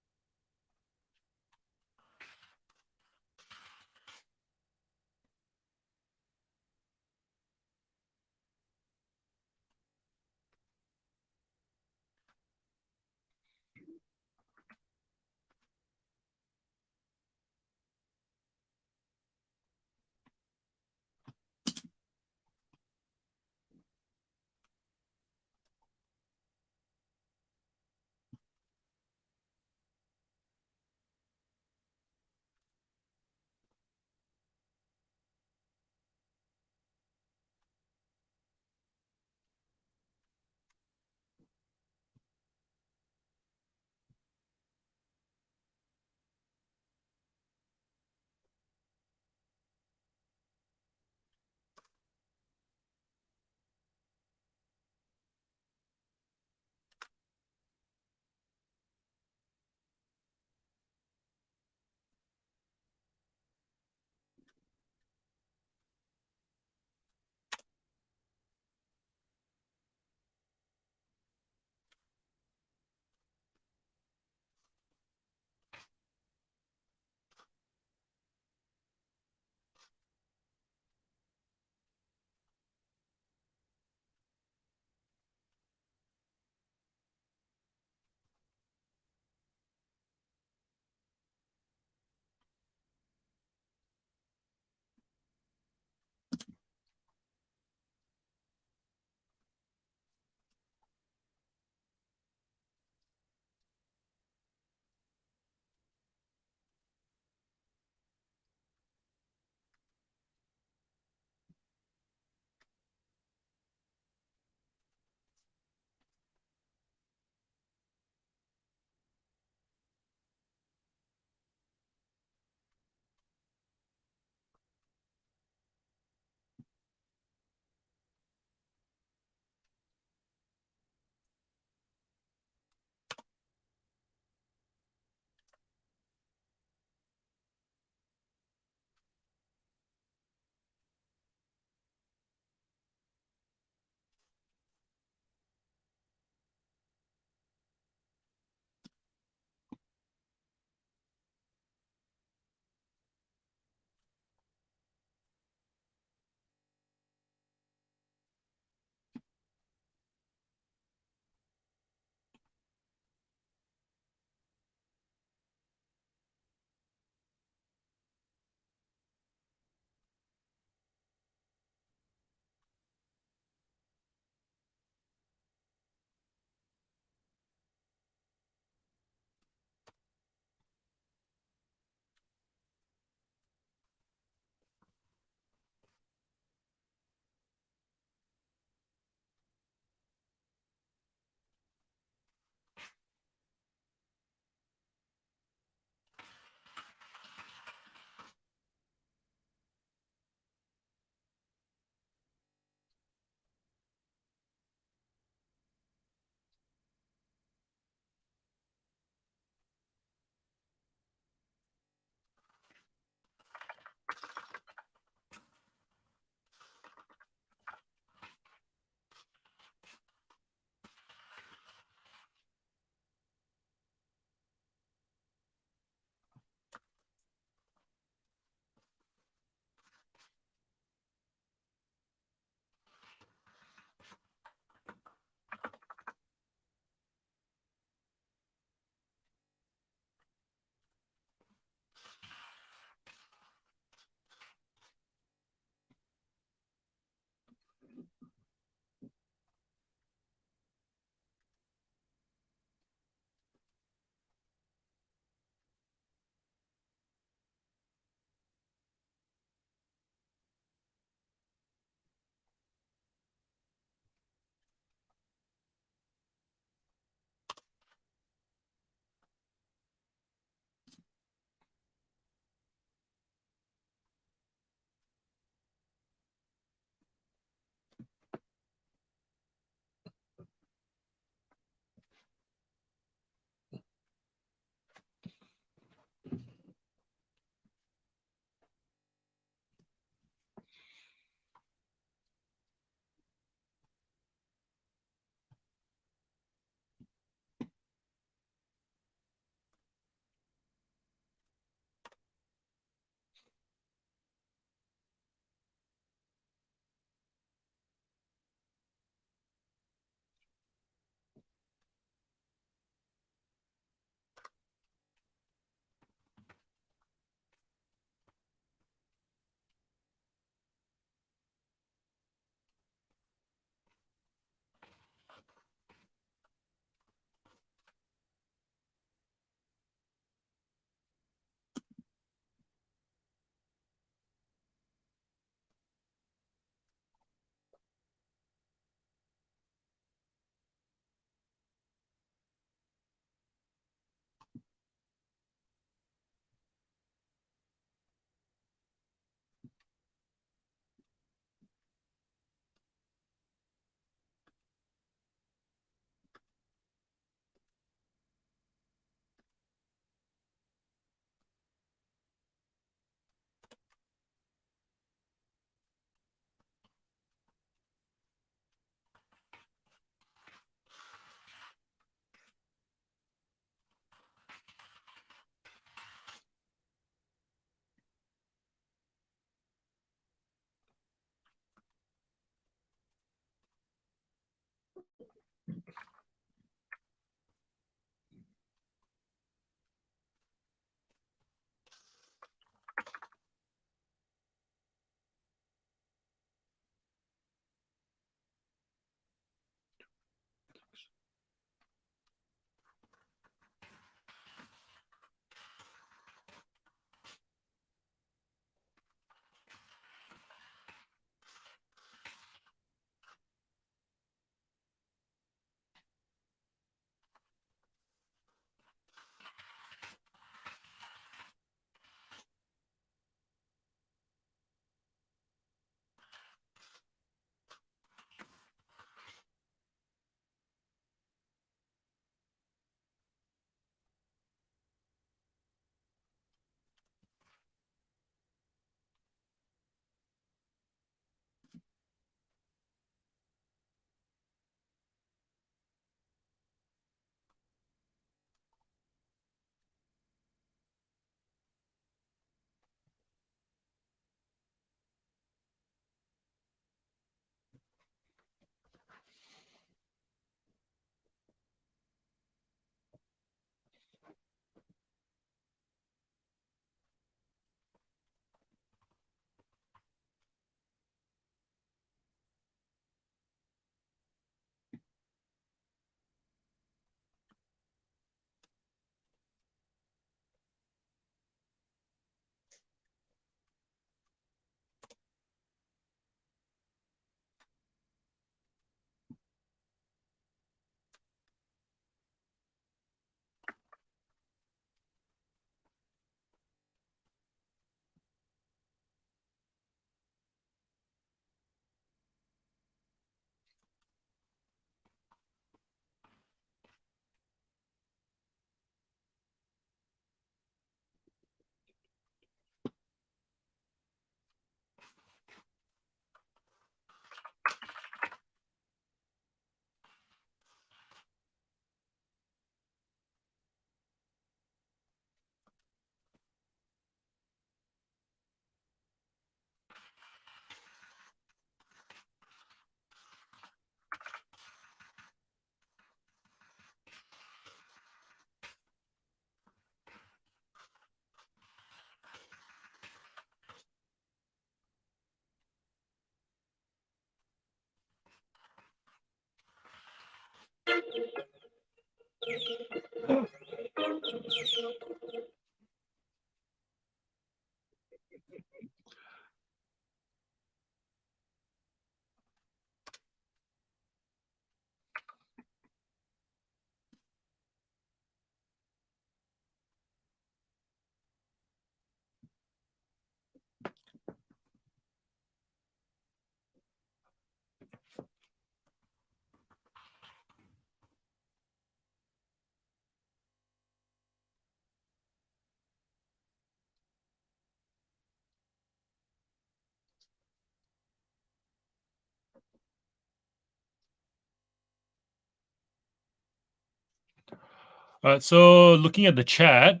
A: All right, so looking at the chat,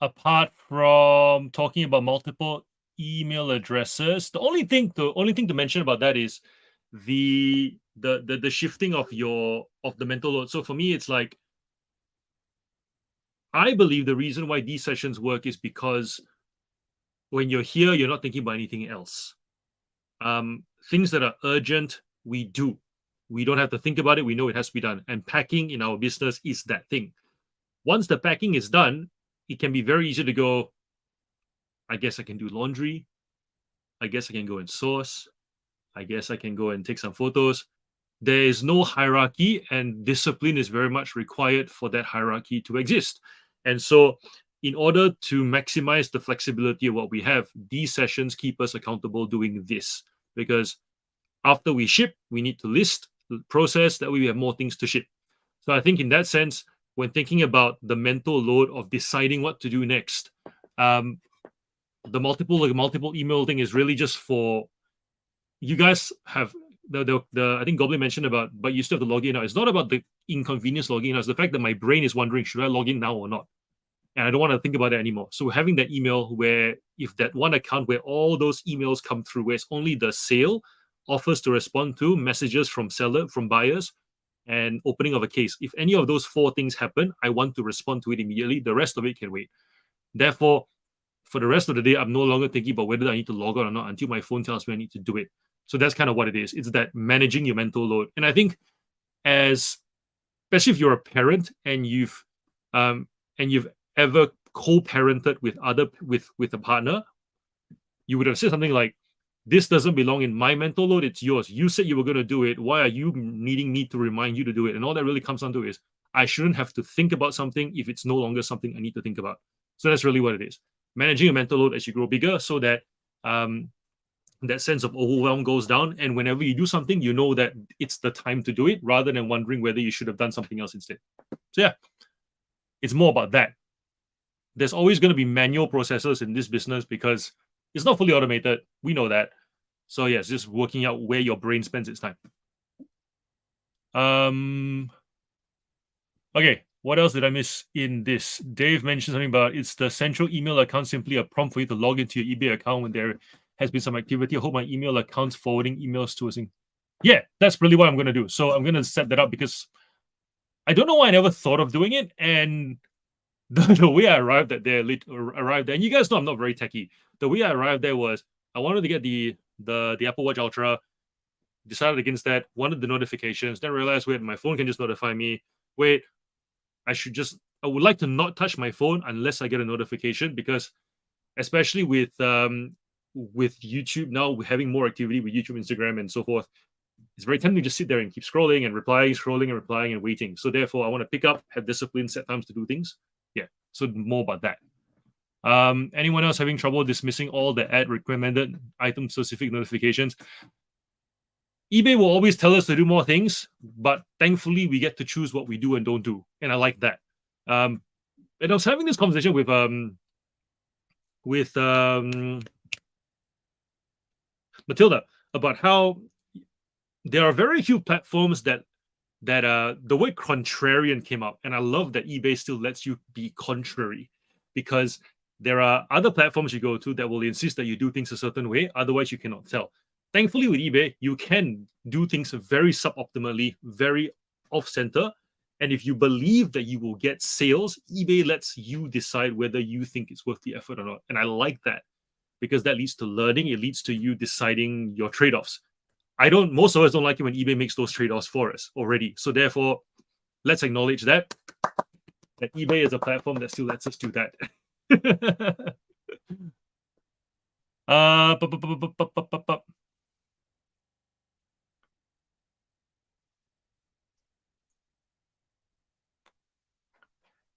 A: apart from talking about multiple email addresses, the only thing to mention about that is the shifting of the mental load. So for me, it's like I believe the reason why these sessions work is because when you're here, you're not thinking about anything else. Things that are urgent, we do. We don't have to think about it. We know it has to be done. And packing in our business is that thing. Once the packing is done, it can be very easy to go, I guess I can do laundry. I guess I can go and source. I guess I can go and take some photos. There is no hierarchy, and discipline is very much required for that hierarchy to exist. And so, in order to maximize the flexibility of what we have, these sessions keep us accountable doing this. Because after we ship, we need to list, process, that way we have more things to ship. So I think in that sense, when thinking about the mental load of deciding what to do next, the multiple email thing is really just for you guys have the I think Goblin mentioned about, but you still have to log in now. It's not about the inconvenience logging in. It's the fact that my brain is wondering, should I log in now or not? And I don't want to think about it anymore. So having that email where if that one account where all those emails come through, where it's only the sale, offers to respond to, messages from buyers, and opening of a case. If any of those four things happen, I want to respond to it immediately. The rest of it can wait. Therefore, for the rest of the day, I'm no longer thinking about whether I need to log on or not until my phone tells me I need to do it. So that's kind of what it is. It's that managing your mental load. And I think especially if you're a parent and you've ever co-parented with a partner, you would have said something like, this doesn't belong in my mental load, it's yours. You said you were going to do it. Why are you needing me to remind you to do it? And all that really comes down to is I shouldn't have to think about something if it's no longer something I need to think about. So that's really what it is. Managing a mental load as you grow bigger so that that sense of overwhelm goes down. And whenever you do something, you know that it's the time to do it rather than wondering whether you should have done something else instead. So yeah, it's more about that. There's always going to be manual processes in this business because it's not fully automated. We know that. So yes, just working out where your brain spends its time. Okay, what else did I miss in this? Dave mentioned something about it's the central email account, simply a prompt for you to log into your eBay account when there has been some activity. I hope my email account's forwarding emails to us. Yeah, that's really what I'm going to do. So I'm going to set that up because I don't know why I never thought of doing it. And the way I arrived at there, and you guys know I'm not very techy. The way I arrived there was I wanted to get the Apple Watch Ultra, decided against that, wanted the notifications, then realized, wait, my phone can just notify me. Wait, I would like to not touch my phone unless I get a notification, because especially with YouTube now, having more activity with YouTube, Instagram, and so forth, it's very tempting to just sit there and keep scrolling and replying, and waiting. So therefore, I want to pick up, have discipline, set times to do things. Yeah, so more about that. Anyone else having trouble dismissing all the ad recommended item specific notifications? eBay will always tell us to do more things, but thankfully we get to choose what we do and don't do, and I like that. And I was having this conversation with Matilda about how there are very few platforms that the word contrarian came up, and I love that eBay still lets you be contrary, because there are other platforms you go to that will insist that you do things a certain way, otherwise you cannot tell. Thankfully, with eBay, you can do things very suboptimally, very off-center. And if you believe that you will get sales, eBay lets you decide whether you think it's worth the effort or not. And I like that because that leads to learning. It leads to you deciding your trade-offs. most of us don't like it when eBay makes those trade-offs for us already. So therefore, let's acknowledge that eBay is a platform that still lets us do that. Bu- bu- bu- bu- bu- bu- bu- bu-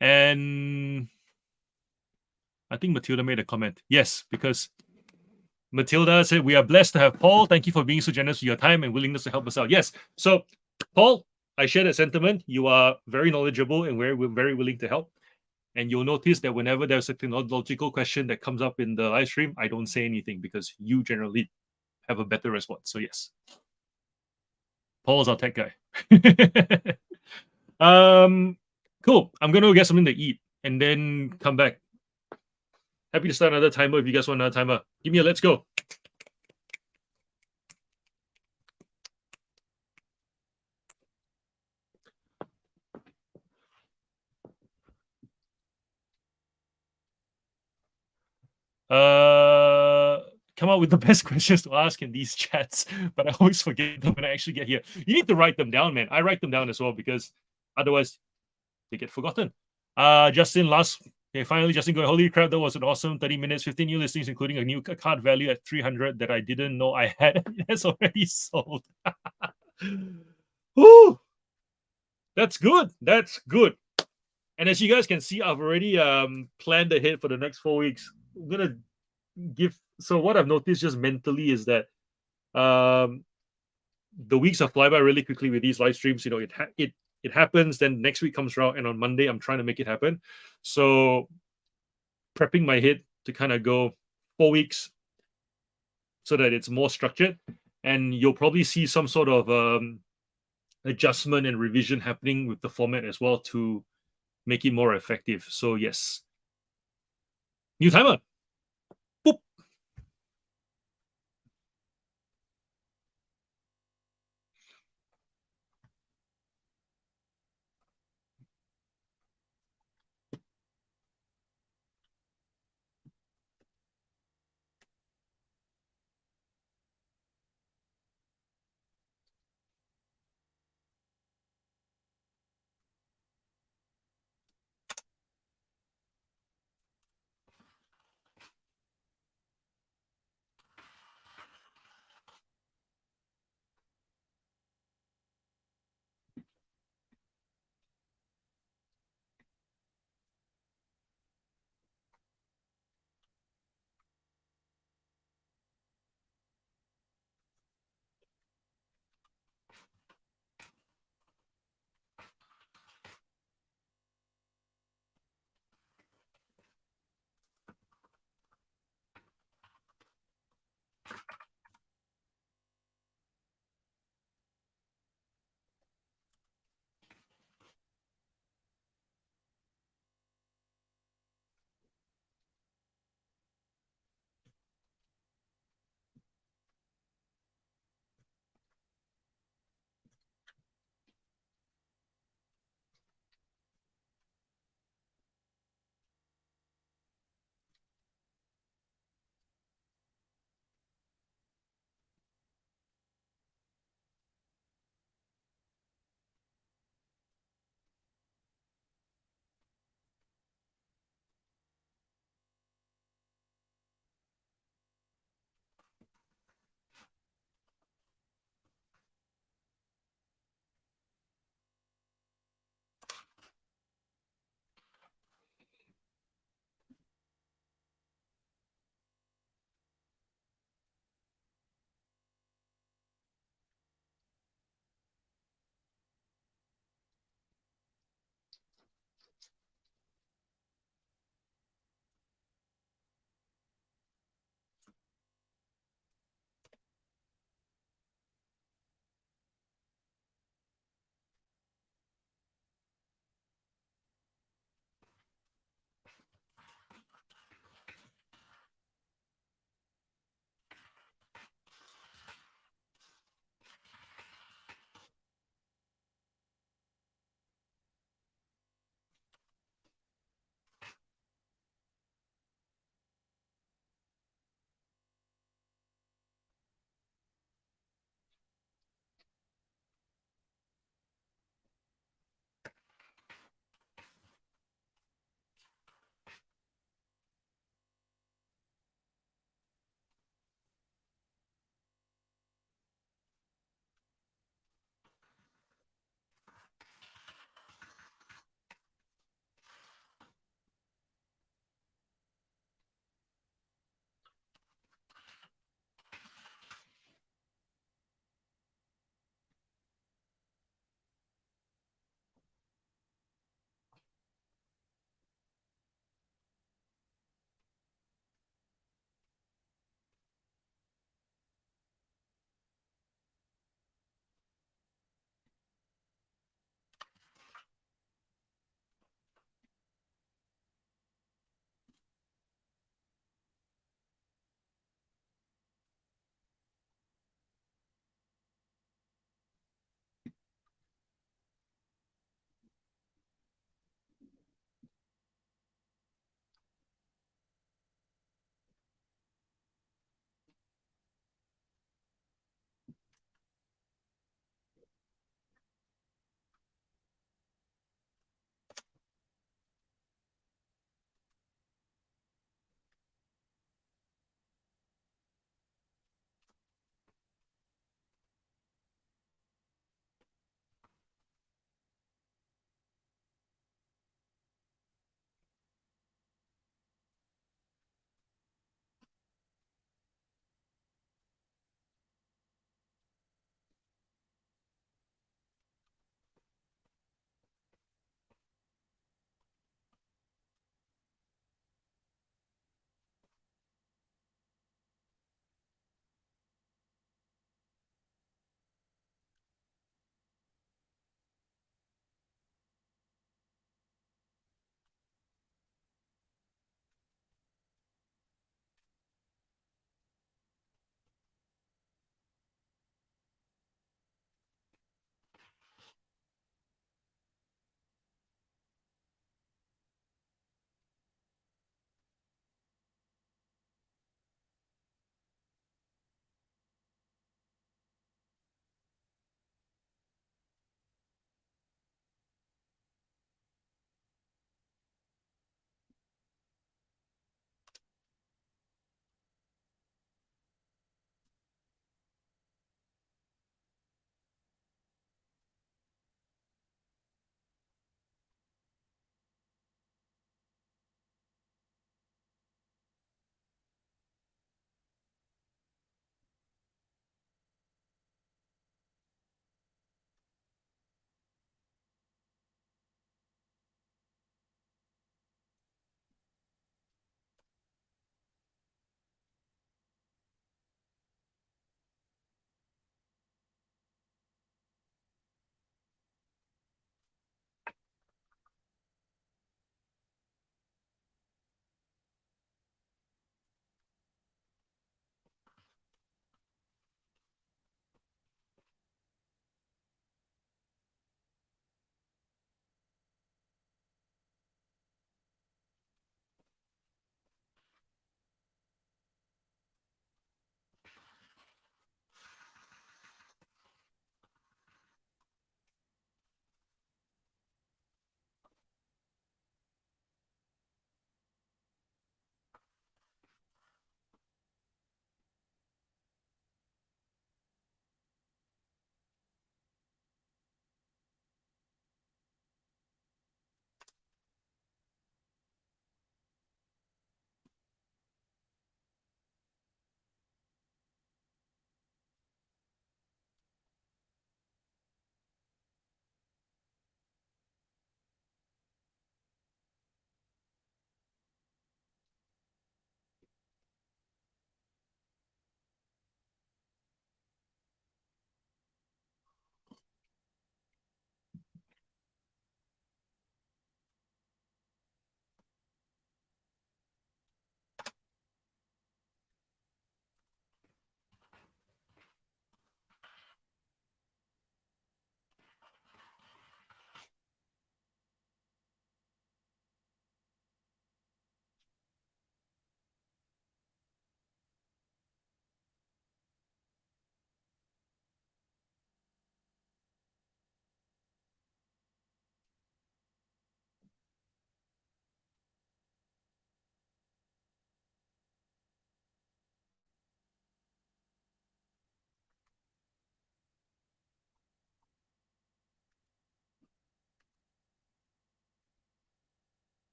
A: And I think Matilda made a comment. Yes, because Matilda said, "We are blessed to have Paul. Thank you for being so generous with your time and willingness to help us out." Yes. So, Paul, I share that sentiment. You are very knowledgeable and very willing to help. And you'll notice that whenever there's a technological question that comes up in the live stream, I don't say anything because you generally have a better response. So, yes, Paul's our tech guy. Cool. I'm going to get something to eat and then come back. Happy to start another timer if you guys want another timer. Give me a let's go. Come up with the best questions to ask in these chats, but I always forget them when I actually get here. You need to write them down, man. I write them down as well because otherwise they get forgotten. Justin, finally, Justin going, holy crap, that was an awesome 30 minutes, 15 new listings, including a new card value at 300 that I didn't know I had. It has already sold. Woo! That's good. That's good. And as you guys can see, I've already planned ahead for the next 4 weeks. I'm gonna so what I've noticed just mentally is that um the weeks are fly by really quickly with these live streams. It happens, then next week comes around, and on Monday I'm trying to make it happen. So prepping my head to kind of go 4 weeks so that it's more structured, and you'll probably see some sort of adjustment and revision happening with the format as well to make it more effective. So yes, new timer. Boop.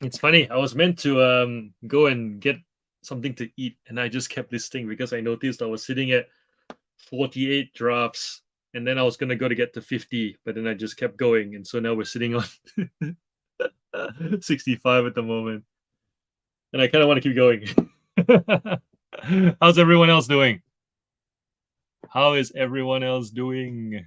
A: It's funny. I was meant to go and get something to eat, and I just kept listing because I noticed I was sitting at 48 drafts, and then I was gonna go to get to 50, but then I just kept going, and so now we're sitting on 65 at the moment, and I kind of want to keep going. How's everyone else doing? How is everyone else doing?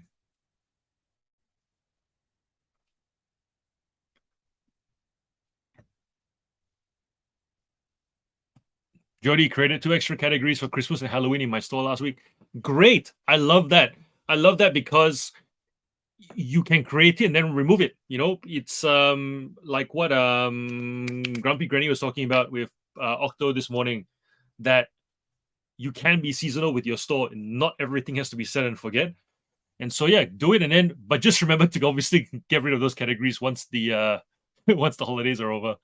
A: Jody created 2 extra categories for Christmas and Halloween in my store last week. Great. I love that. I love that because you can create it and then remove it. You know, it's like what Grumpy Granny was talking about with Octo this morning, that you can be seasonal with your store and not everything has to be set and forget. And so yeah, do it, and then but just remember to obviously get rid of those categories once the once the holidays are over.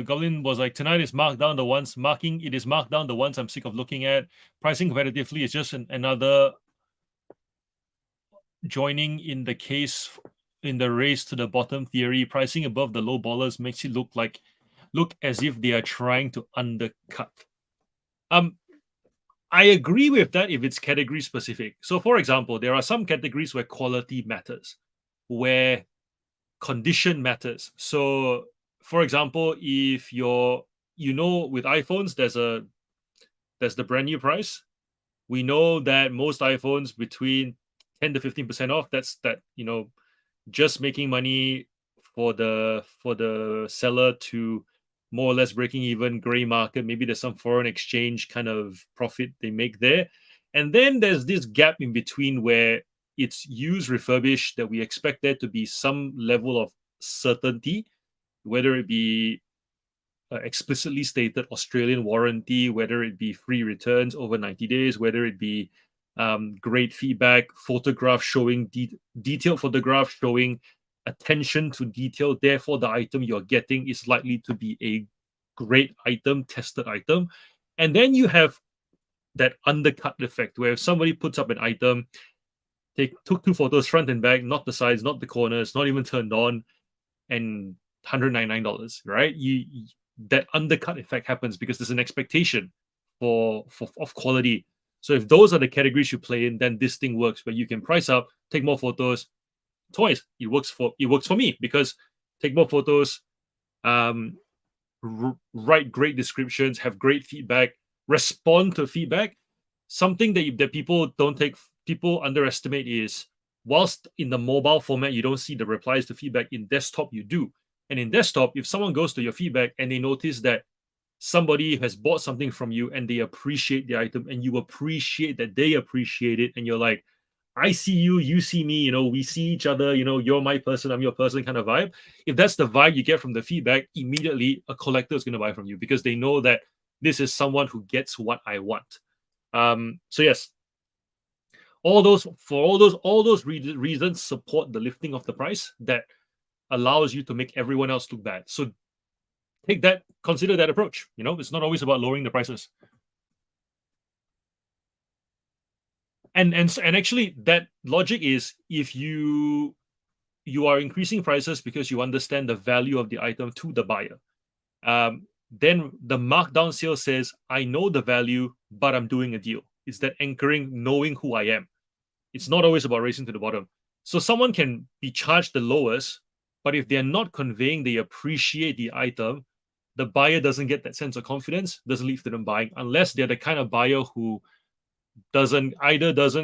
A: Goblin was like, tonight is marked down the ones marking it is marked down the ones I'm sick of looking at. Pricing competitively is just another joining in the case in the race to the bottom theory. Pricing above the low ballers makes it look as if they are trying to undercut. I agree with that if it's category specific. So for example, there are some categories where quality matters, where condition matters. So for example, if with iPhones, there's the brand new price. We know that most iPhones between 10 to 15% off. That's just making money for the seller to more or less breaking even, gray market. Maybe there's some foreign exchange kind of profit they make there. And then there's this gap in between where it's used refurbished, that we expect there to be some level of certainty, whether it be explicitly stated Australian warranty, whether it be free returns over 90 days, whether it be great feedback, photograph showing detailed photograph showing attention to detail. Therefore, the item you're getting is likely to be a great item, tested item. And then you have that undercut effect where if somebody puts up an item, they took 2 photos front and back, not the sides, not the corners, not even turned on, and $199, right? That undercut effect happens because there's an expectation of quality. So if those are the categories you play in, then this thing works, where you can price up, take more photos. Toys, it works for me because take more photos, write great descriptions, have great feedback, respond to feedback. Something that people underestimate is, whilst in the mobile format you don't see the replies to feedback, in desktop you do. And in desktop, if someone goes to your feedback and they notice that somebody has bought something from you and they appreciate the item and you appreciate that they appreciate it, and you're like, I see you, you see me, we see each other, you're my person, I'm your person kind of vibe. If that's the vibe you get from the feedback, immediately a collector is going to buy from you because they know that this is someone who gets what I want. So yes, all those reasons support the lifting of the price that allows you to make everyone else look bad. So consider that approach. It's not always about lowering the prices. And actually, that logic is, if you are increasing prices because you understand the value of the item to the buyer, then the markdown sale says, I know the value, but I'm doing a deal. It's that anchoring, knowing who I am. It's not always about racing to the bottom. So someone can be charged the lowest, but if they're not conveying they appreciate the item, the buyer doesn't get that sense of confidence, doesn't lead to them buying, unless they're the kind of buyer who doesn't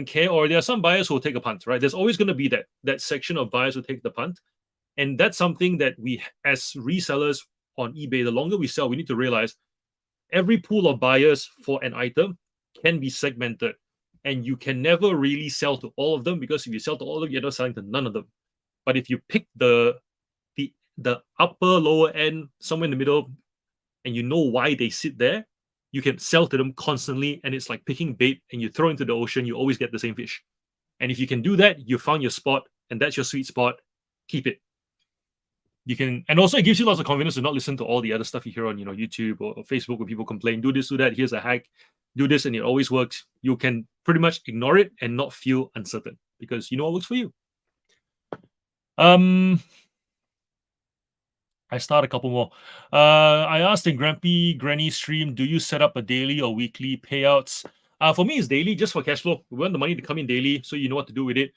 A: care, or there are some buyers who will take a punt, right? There's always going to be that section of buyers who take the punt. And that's something that we, as resellers on eBay, the longer we sell, we need to realize every pool of buyers for an item can be segmented. And you can never really sell to all of them, because if you sell to all of them, you're not selling to none of them. But if you pick the upper, lower end, somewhere in the middle, and you know why they sit there, you can sell to them constantly. And it's like picking bait, and you throw into the ocean, you always get the same fish. And if you can do that, you found your spot, and that's your sweet spot. Keep it. You can, and also it gives you lots of confidence to not listen to all the other stuff you hear on, YouTube or Facebook, where people complain, do this, do that, here's a hack, do this, and it always works. You can pretty much ignore it and not feel uncertain, because you know what works for you. I start a couple more. I asked in Granny stream, do you set up a daily or weekly payouts? For me, it's daily, just for cash flow. We want the money to come in daily, so you know what to do with it.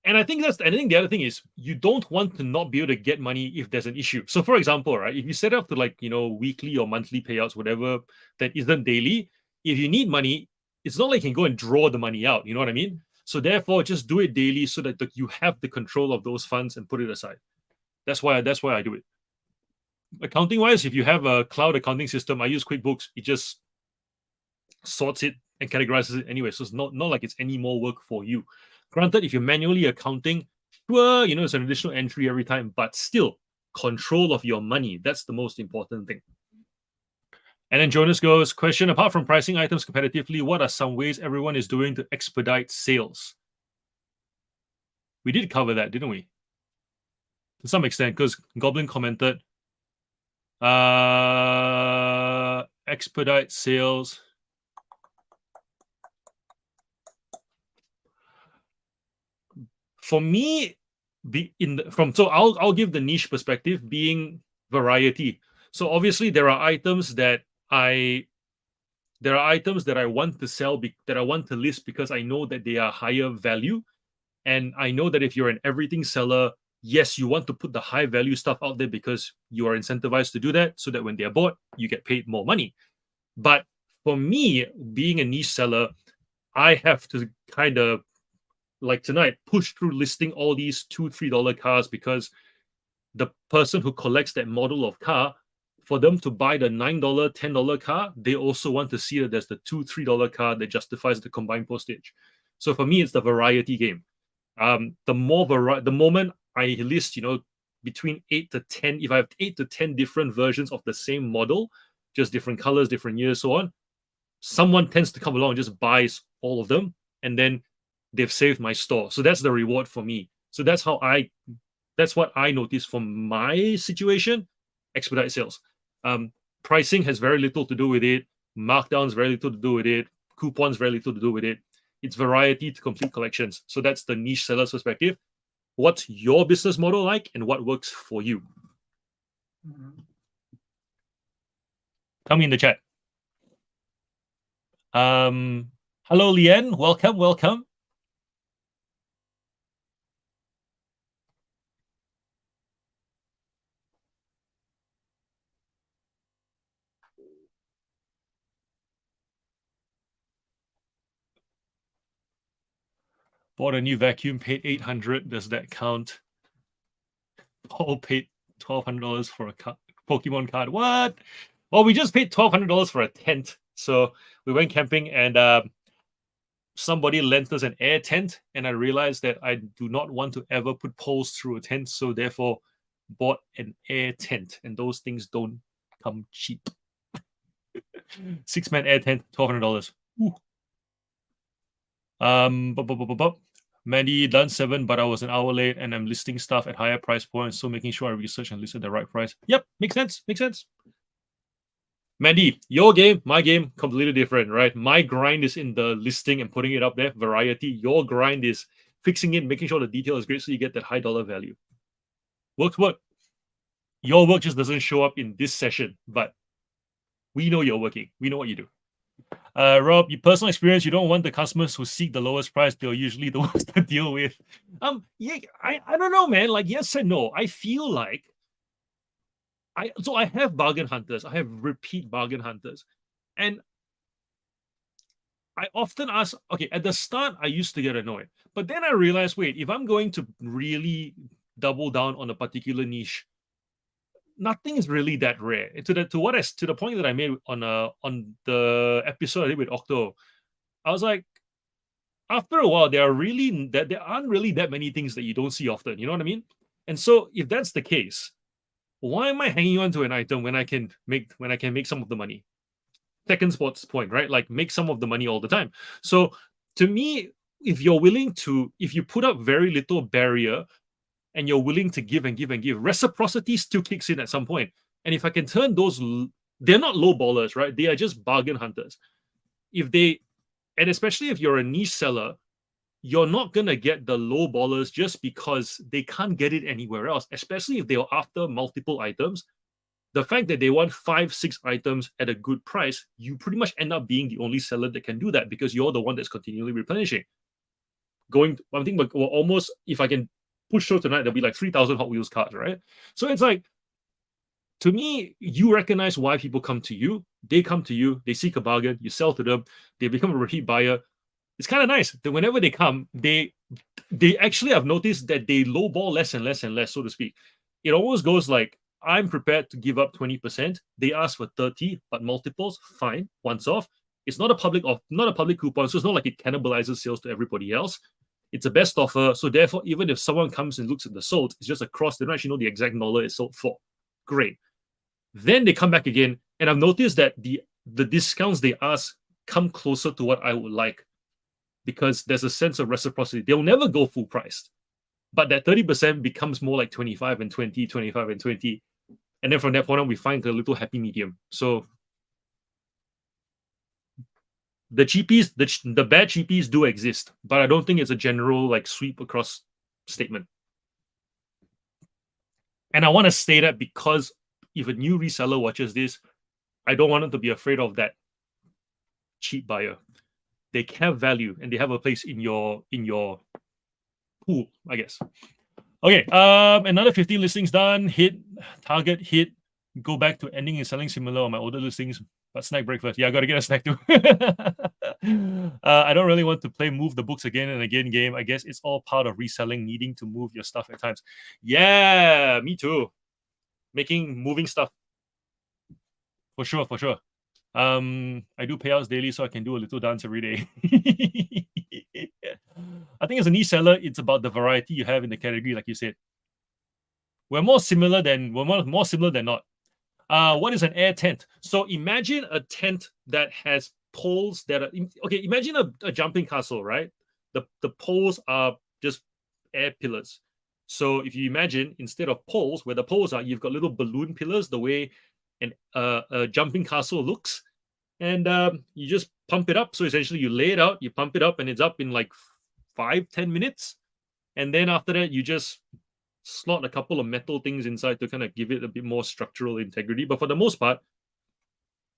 A: And I think the other thing is, you don't want to not be able to get money if there's an issue. So, for example, right, if you set up to weekly or monthly payouts, whatever, that isn't daily, if you need money, it's not like you can go and draw the money out. You know what I mean? So therefore, just do it daily, so that you have the control of those funds and put it aside. That's why I do it. Accounting wise, if you have a cloud accounting system, I use QuickBooks. It just sorts it and categorizes it anyway. So it's not like it's any more work for you. Granted, if you're manually accounting, sure, it's an additional entry every time, but still, control of your money. That's the most important thing. And then Jonas goes, question, apart from pricing items competitively, what are some ways everyone is doing to expedite sales? We did cover that, didn't we? To some extent, because Goblin commented, expedite sales. For me, I'll give the niche perspective, being variety. So obviously there are items that I want to sell, that I want to list, because I know that they are higher value. And I know that if you're an everything seller, yes, you want to put the high value stuff out there because you are incentivized to do that, so that when they are bought, you get paid more money. But for me, being a niche seller, I have to kind of, like tonight, push through listing all these $2-3 cars, because the person who collects that model of car, for them to buy the $9, $10 car, they also want to see that there's the $2-3 car that justifies the combined postage. So for me, it's the variety game. The moment I list, between 8 to 10, if I have 8 to 10 different versions of the same model, just different colors, different years, so on, someone tends to come along and just buys all of them, and then they've saved my store. So that's the reward for me. So that's what I noticed from my situation. Expedite sales. Pricing has very little to do with it. Markdowns very little to do with it. Coupons very little to do with it. It's variety to complete collections. So that's the niche seller's perspective. What's your business model like, and what works for you? Tell me in the chat. Hello, Lian. Welcome. Bought a new vacuum, paid $800. Does that count? Paul paid $1,200 for a Pokemon card. What? Well, we just paid $1,200 for a tent. So we went camping, and somebody lent us an air tent, and I realized that I do not want to ever put poles through a tent, so therefore bought an air tent, and those things don't come cheap. 6-man air tent, $1,200. Mandy done 7, but I was an hour late, and I'm listing stuff at higher price points, so making sure I research and list at the right price. Yep, makes sense. Mandy, your game, my game, completely different, right? My grind is in the listing and putting it up there, variety. Your grind is fixing it, making sure the detail is great, so you get that high dollar value. Work. Your work just doesn't show up in this session, but we know you're working. We know what you do. Rob, your personal experience, you don't want the customers who seek the lowest price. They're usually the ones to deal with. Yeah, I don't know, man. Like, yes and no. I feel like I have bargain hunters. I have repeat bargain hunters. And I often ask, okay, at the start, I used to get annoyed, but then I realized, wait, if I'm going to really double down on a particular niche, nothing is really that rare. To the point that I made on the episode I did with Octo, I was like, after a while, there aren't really that many things that you don't see often. You know what I mean? And so, if that's the case, why am I hanging on to an item when I can make some of the money? Second sports point, right? Like make some of the money all the time. So to me, if you put up very little barrier and you're willing to give and give and give, reciprocity still kicks in at some point. And if I can turn they're not low ballers, right? They are just bargain hunters. And especially if you're a niche seller, you're not gonna get the low ballers just because they can't get it anywhere else, especially if they're after multiple items. The fact that they want 5, 6 items at a good price, you pretty much end up being the only seller that can do that because you're the one that's continually replenishing. I'm thinking, well, almost if I can push through tonight, there'll be like 3,000 Hot Wheels cars, right? So it's like, to me, you recognize why people come to you. They come to you, they seek a bargain, you sell to them, they become a repeat buyer. It's kind of nice that whenever they come, they actually have noticed that they lowball less and less and less, so to speak. It always goes like, I'm prepared to give up 20%. They ask for 30, but multiples, fine, once off. It's not a public coupon, so it's not like it cannibalizes sales to everybody else. It's a best offer. So therefore, even if someone comes and looks at the sold, it's just across, they don't actually know the exact dollar it's sold for. Great. Then they come back again, and I've noticed that the discounts they ask come closer to what I would like because there's a sense of reciprocity. They'll never go full priced, but that 30% becomes more like 25 and 20, 25 and 20. And then from that point on, we find a little happy medium. So the cheapies, the bad cheapies do exist, but I don't think it's a general like sweep across statement. And I want to say that because if a new reseller watches this, I don't want them to be afraid of that cheap buyer. They have value and they have a place in your pool, I guess. Okay, another 15 listings done. Hit target, hit. Go back to ending and selling similar on my older listings, but snack breakfast. Yeah, I gotta get a snack too. I don't really want to play move the books again and again game. I guess it's all part of reselling, needing to move your stuff at times. Yeah, me too. Moving stuff. For sure, for sure. I do payouts daily, so I can do a little dance every day. I think as a niche seller, it's about the variety you have in the category, like you said. We're more similar than not. What is an air tent? So imagine a tent that has poles that are okay. Imagine a jumping castle, right? The poles are just air pillars. So if you imagine instead of poles, where the poles are, you've got little balloon pillars, the way a jumping castle looks, and you just pump it up. So essentially, you lay it out, you pump it up, and it's up in like 5-10 minutes, and then after that, you just slot a couple of metal things inside to kind of give it a bit more structural integrity. But for the most part,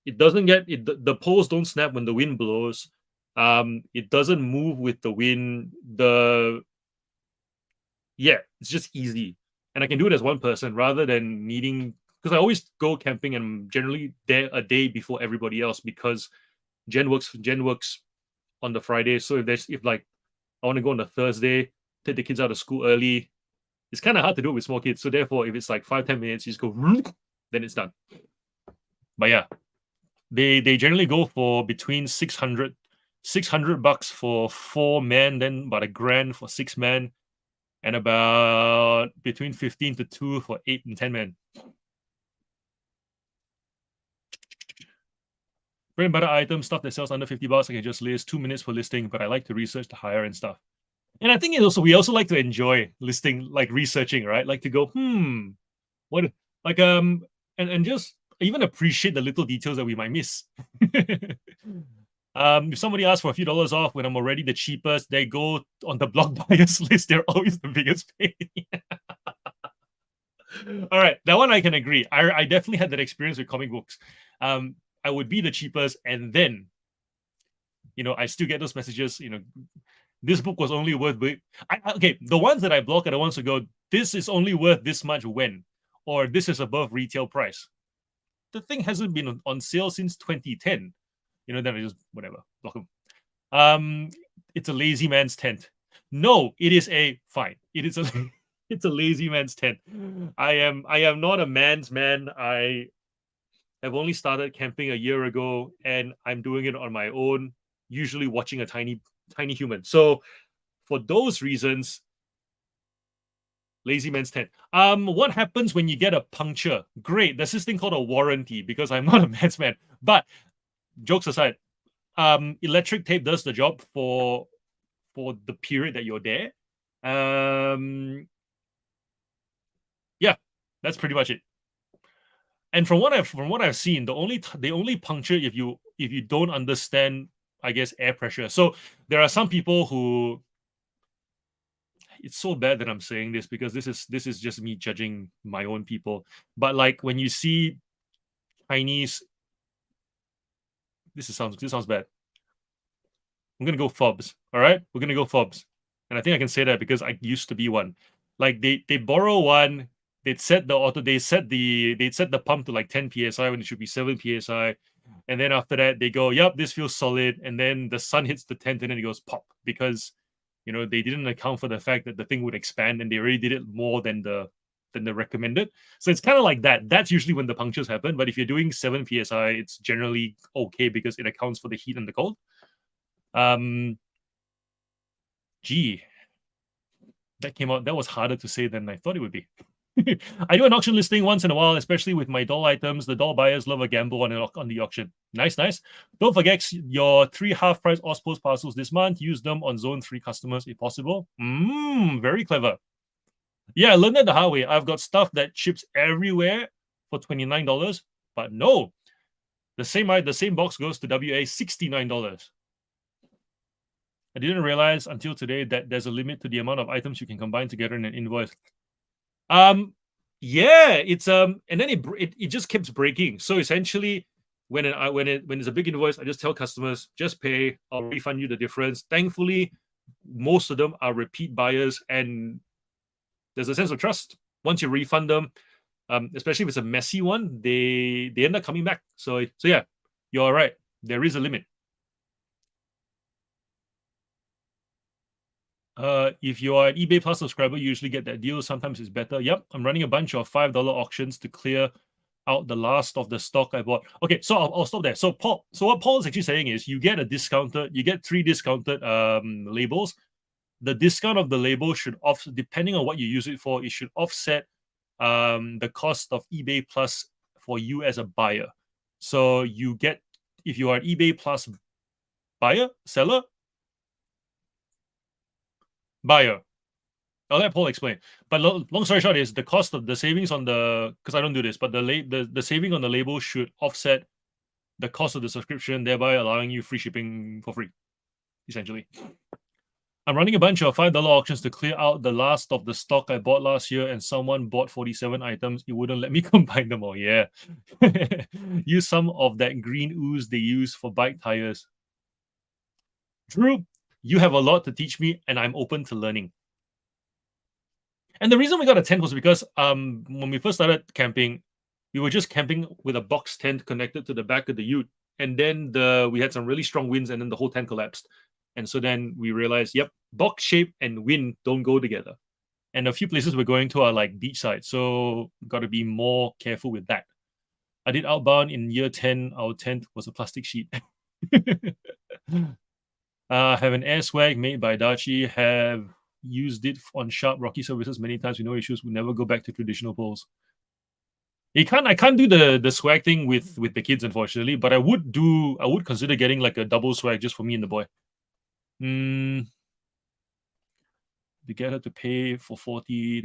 A: it doesn't get it. The poles don't snap when the wind blows. It doesn't move with the wind. It's just easy, and I can do it as one person rather than needing. Because I always go camping and I'm generally there a day before everybody else because Jen works on the Friday. So if like I want to go on a Thursday, take the kids out of school early, it's kind of hard to do it with small kids. So therefore, if it's like 5-10 minutes, you just go, then it's done. But yeah, they generally go for between $600 for 4 men, then about $1,000 for 6 men, and about between 15 to 2 for 8 and 10 men. Bread and butter item, stuff that sells under $50, I can just list 2 minutes per listing, but I like to research the higher end stuff. And I think we also like to enjoy listing, like researching, right? Like to go, what, like, and just even appreciate the little details that we might miss. If somebody asks for a few dollars off when I'm already the cheapest, they go on the block buyers list. They're always the biggest pain. All right, that one I can agree. I definitely had that experience with comic books. I would be the cheapest, and then, I still get those messages. This book was only worth. Okay, the ones that I block are the ones who go, "This is only worth this much when," or "This is above retail price." The thing hasn't been on sale since 2010. Then I just whatever block them. It's a lazy man's tent. No, it is a fine. It is a it's a lazy man's tent. I am not a man's man. I have only started camping a year ago, and I'm doing it on my own, usually watching a tiny human. So for those reasons, lazy man's tent. What happens when you get a puncture? Great. There's this thing called a warranty because I'm not a man's man. But jokes aside, electric tape does the job for the period that you're there. Yeah, that's pretty much it. And from what I've seen, they only puncture if you don't understand, I guess, air pressure. So there are some people who, it's so bad that I'm saying this because this is just me judging my own people. But like when you see Chinese, this sounds bad. I'm gonna go fobs. All right, we're gonna go fobs, and I think I can say that because I used to be one. Like they borrow one, they'd set the pump to like 10 psi when it should be 7 psi, and then after that they go, "Yep, this feels solid," and then the sun hits the tent and then it goes pop because they didn't account for the fact that the thing would expand and they already did it more than the recommended. So it's kind of like that. That's usually when the punctures happen. But if you're doing 7 psi, it's generally okay because it accounts for the heat and the cold. Gee, that was harder to say than I thought it would be. I do an auction listing once in a while, especially with my doll items. The doll buyers love a gamble on the auction. Nice. Don't forget your 3 half-price Auspost parcels this month. Use them on Zone 3 customers if possible. Very clever. Yeah, I learned that the hard way. I've got stuff that ships everywhere for $29, but no, the same box goes to WA $69. I didn't realize until today that there's a limit to the amount of items you can combine together in an invoice. Yeah, it's and then it just keeps breaking. So essentially, when it's a big invoice, I just tell customers just pay. I'll refund you the difference. Thankfully, most of them are repeat buyers, and there's a sense of trust. Once you refund them, especially if it's a messy one, they end up coming back. So yeah, you're right. There is a limit. If you are an eBay Plus subscriber, you usually get that deal. Sometimes it's better. Yep, I'm running a bunch of $5 auctions to clear out the last of the stock I bought. Okay, so I'll stop there. So what Paul is actually saying is you get 3 discounted labels. The discount of the label should depending on what you use it for, it should offset the cost of eBay Plus for you as a buyer. So you get, if you are an eBay Plus seller. I'll let Paul explain. But long story short is the cost of the savings on because I don't do this, but the saving on the label should offset the cost of the subscription, thereby allowing you free shipping for free, essentially. I'm running a bunch of $5 auctions to clear out the last of the stock I bought last year, and someone bought 47 items. It wouldn't let me combine them all. Yeah. Use some of that green ooze they use for bike tires. Drew, you have a lot to teach me, and I'm open to learning. And the reason we got a tent was because when we first started camping, we were just camping with a box tent connected to the back of the ute. And then we had some really strong winds, and then the whole tent collapsed. And so then we realized, yep, box shape and wind don't go together. And a few places we're going to are like beachside. So got to be more careful with that. I did outbound in year 10. Our tent was a plastic sheet. Have an air swag made by Dachi. Have used it on sharp rocky surfaces many times with no issues. We never go back to traditional poles. I can't do the swag thing with the kids, unfortunately, but I would consider getting like a double swag just for me and the boy. We get her to pay for 40.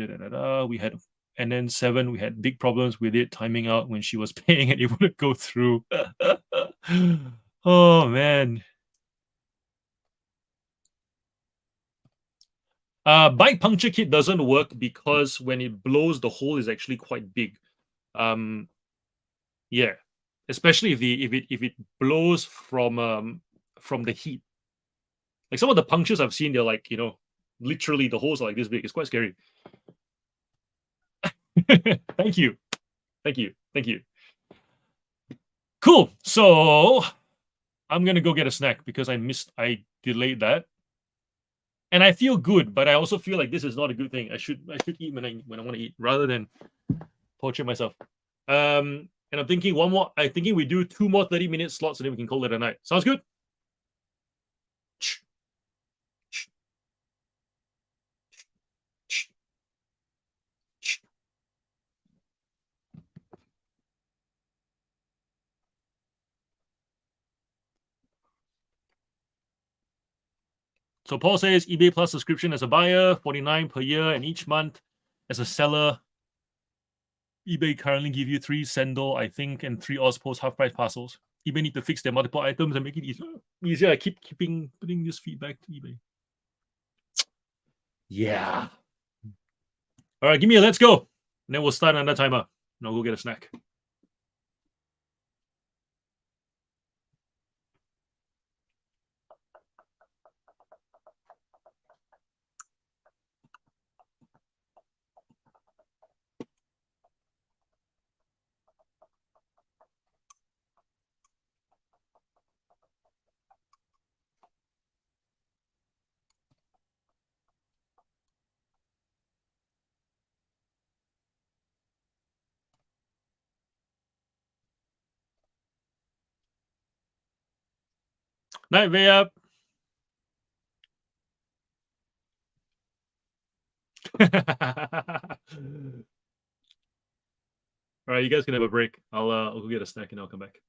A: We had, and then 7, we had big problems with it timing out when she was paying and it wouldn't go through. Oh man. Bike puncture kit doesn't work because when it blows, the hole is actually quite big. Yeah, especially if it blows from the heat. Like some of the punctures I've seen, they're like, literally the holes are like this big. It's quite scary. Thank you. Cool. So I'm gonna go get a snack because I delayed that. And I feel good, but I also feel like this is not a good thing. I should eat when I want to eat rather than torture myself. And I'm thinking one more. I'm thinking we do 2 more 30-minute slots and then we can call it a night. Sounds good? So Paul says eBay Plus subscription as a buyer, 49 per year, and each month as a seller, eBay currently give you 3 Sendor, I think, and 3 Ozpost half price parcels. eBay need to fix their multiple items and make it easier. I keep putting this feedback to eBay. Yeah. All right, give me a let's go. And then we'll start another timer. And I'll go get a snack. Night, Vaya. All right, you guys can have a break. I'll go get a snack and I'll come back.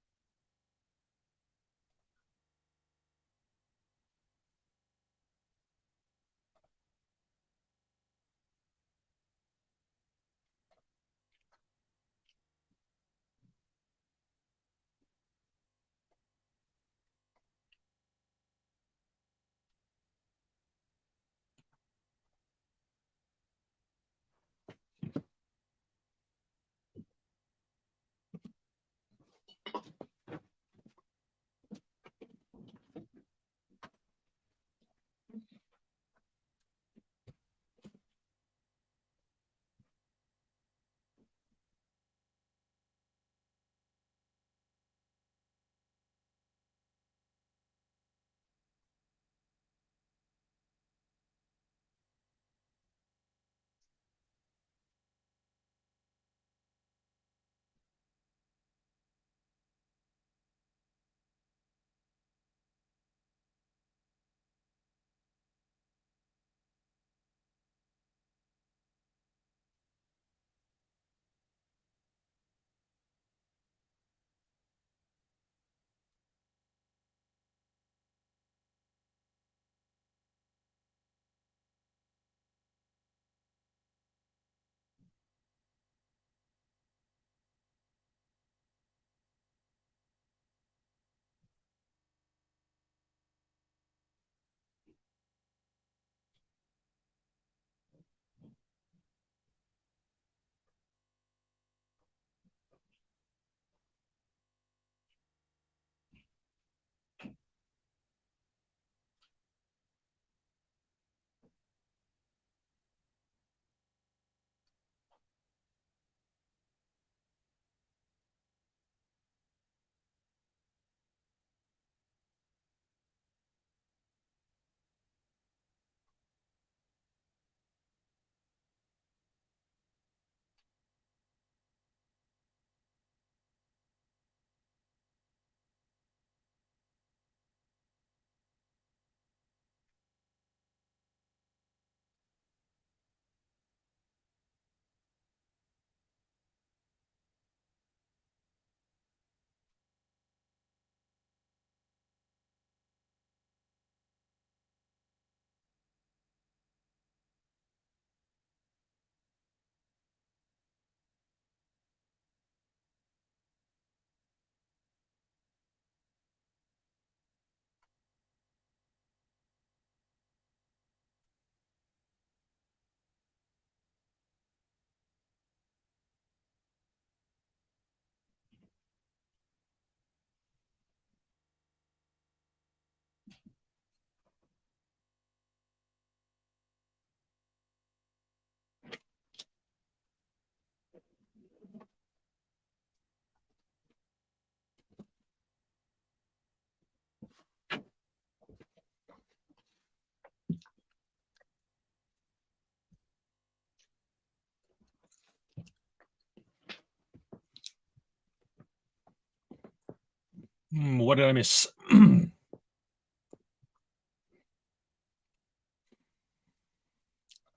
A: What did I miss?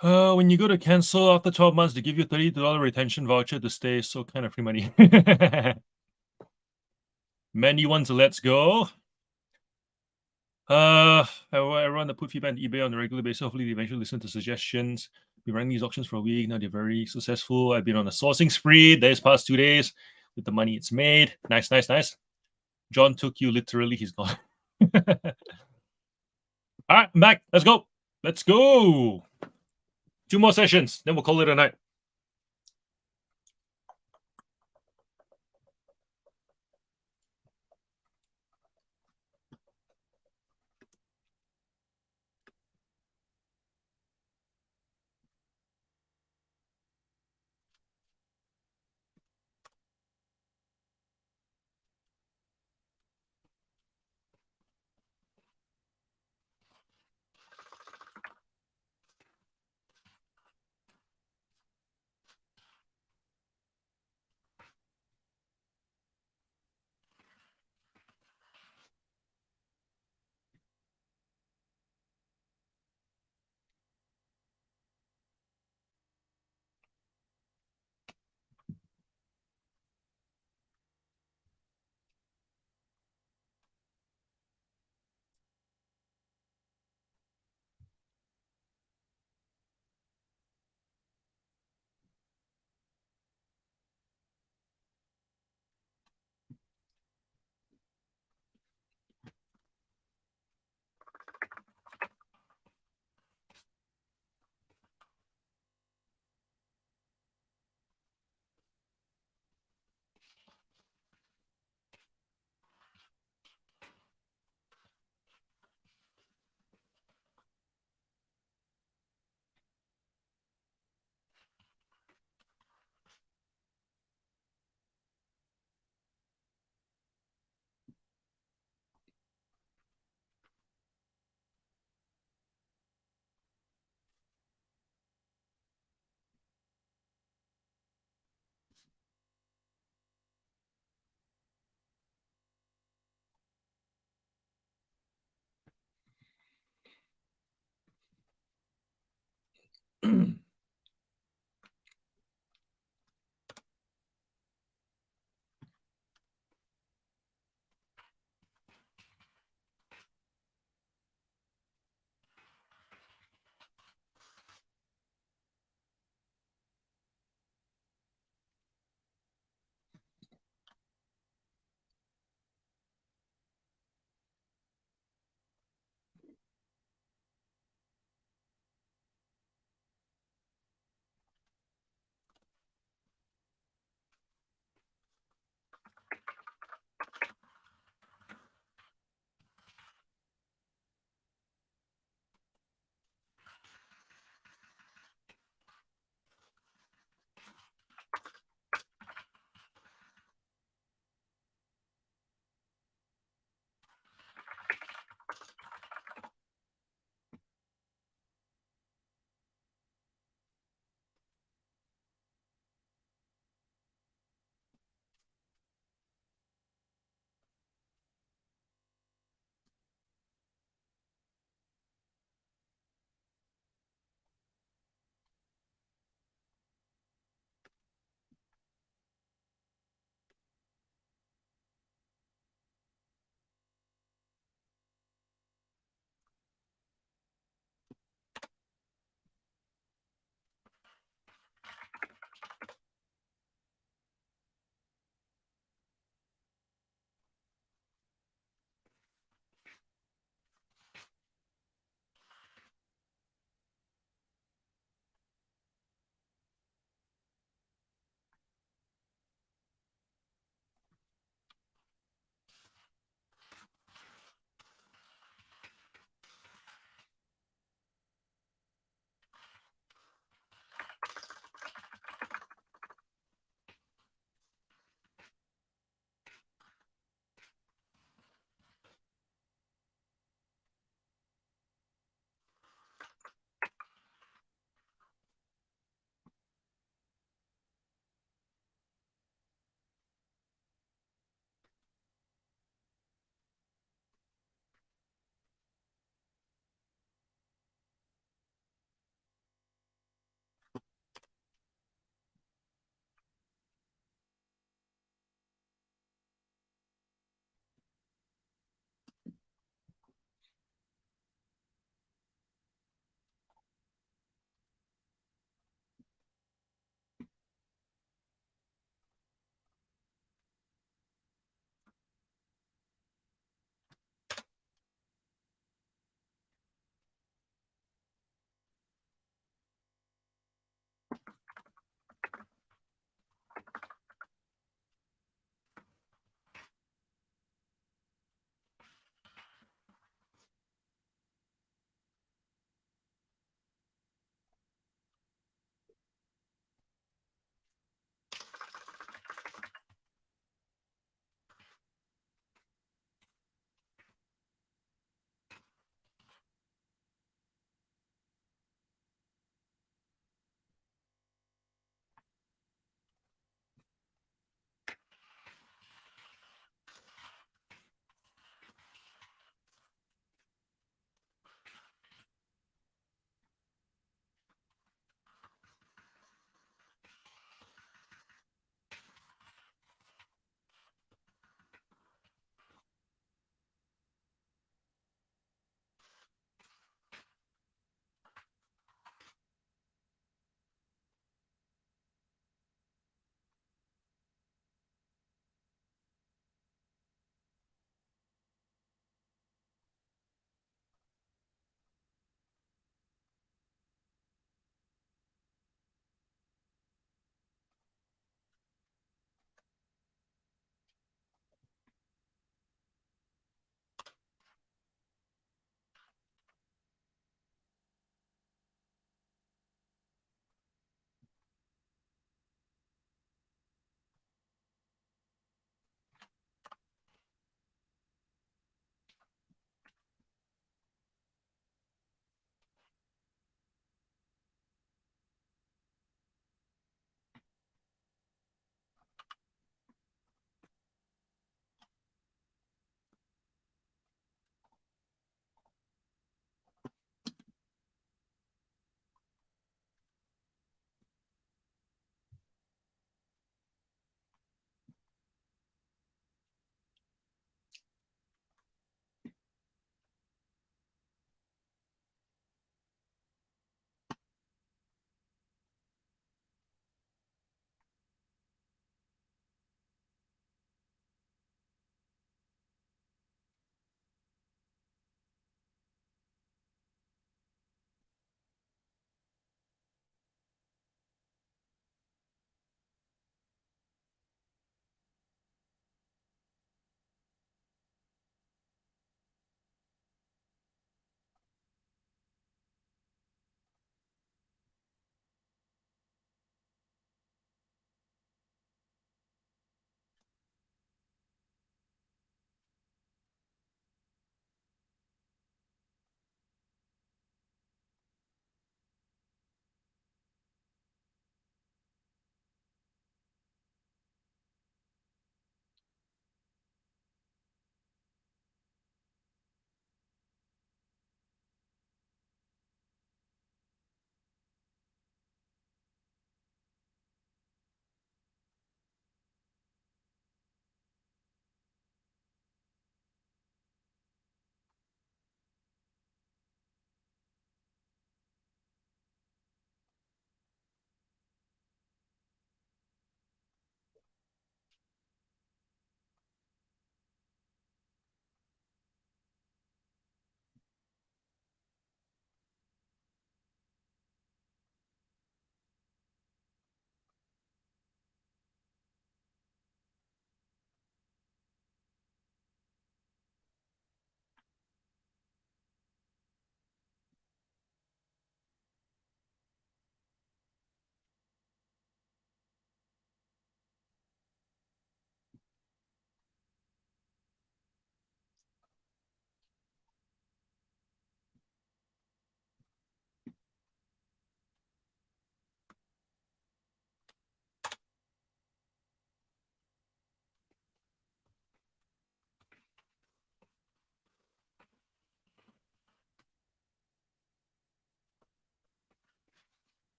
A: When you go to cancel after 12 months, they give you $30 retention voucher to stay, so kind of free money. Many ones, let's go. Everyone that put feedback on eBay on a regular basis, hopefully they eventually listen to suggestions. Been running these auctions for a week now. They're very successful. I've been on a sourcing spree these past 2 days with the money it's made. Nice. John took you literally. He's gone. All right, I'm back. Let's go. 2 more sessions, then we'll call it a night.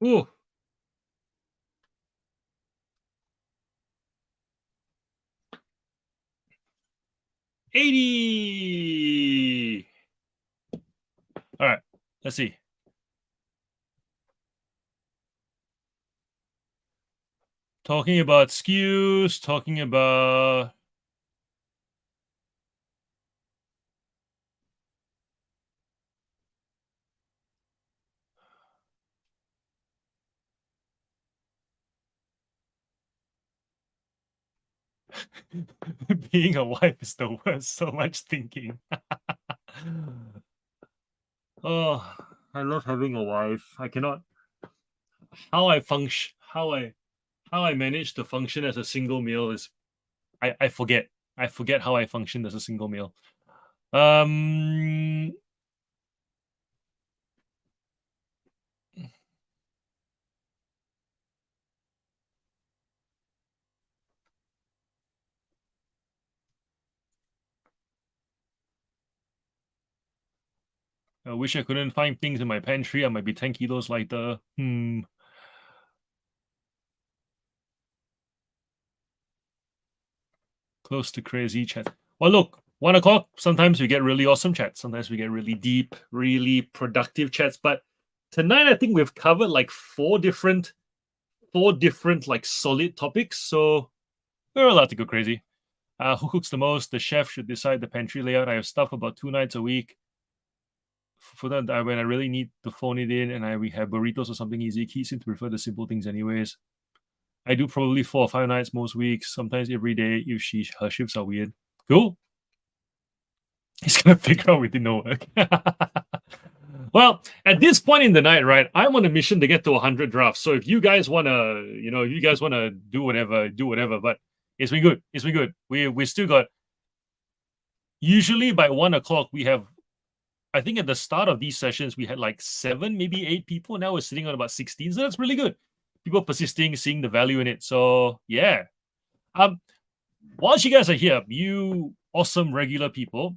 A: Ooh. 80. All right, let's see. Talking about skews, talking about being a wife is the worst. So much thinking. Oh, I love having a wife. I cannot. How I function, how I manage to function as a single male is I forget. I forget how I function as a single male. Um, I wish I couldn't find things in my pantry. I might be 10 kilos lighter. Close to crazy chat. Well, look, 1 o'clock. Sometimes we get really awesome chats. Sometimes we get really deep, really productive chats. But tonight, I think we've covered like four different like solid topics. So we're allowed to go crazy. Who cooks the most? The chef should decide the pantry layout. I have stuff about 2 nights a week. For that, when I really need to phone it in and we have burritos or something easy, he seems to prefer the simple things anyways. I do probably 4 or 5 nights most weeks, sometimes every day if her shifts are weird. Cool. He's gonna figure out within no work. Well, at this point in the night, right, I'm on a mission to get to 100 drafts. So if you guys wanna, if you guys wanna do whatever, do whatever. But it's been good. It's been good. We still got. Usually by 1 o'clock we have. I think at the start of these sessions we had like 7, maybe 8 people. Now we're sitting on about 16, so that's really good. People persisting, seeing the value in it. So yeah. Whilst you guys are here, you awesome regular people,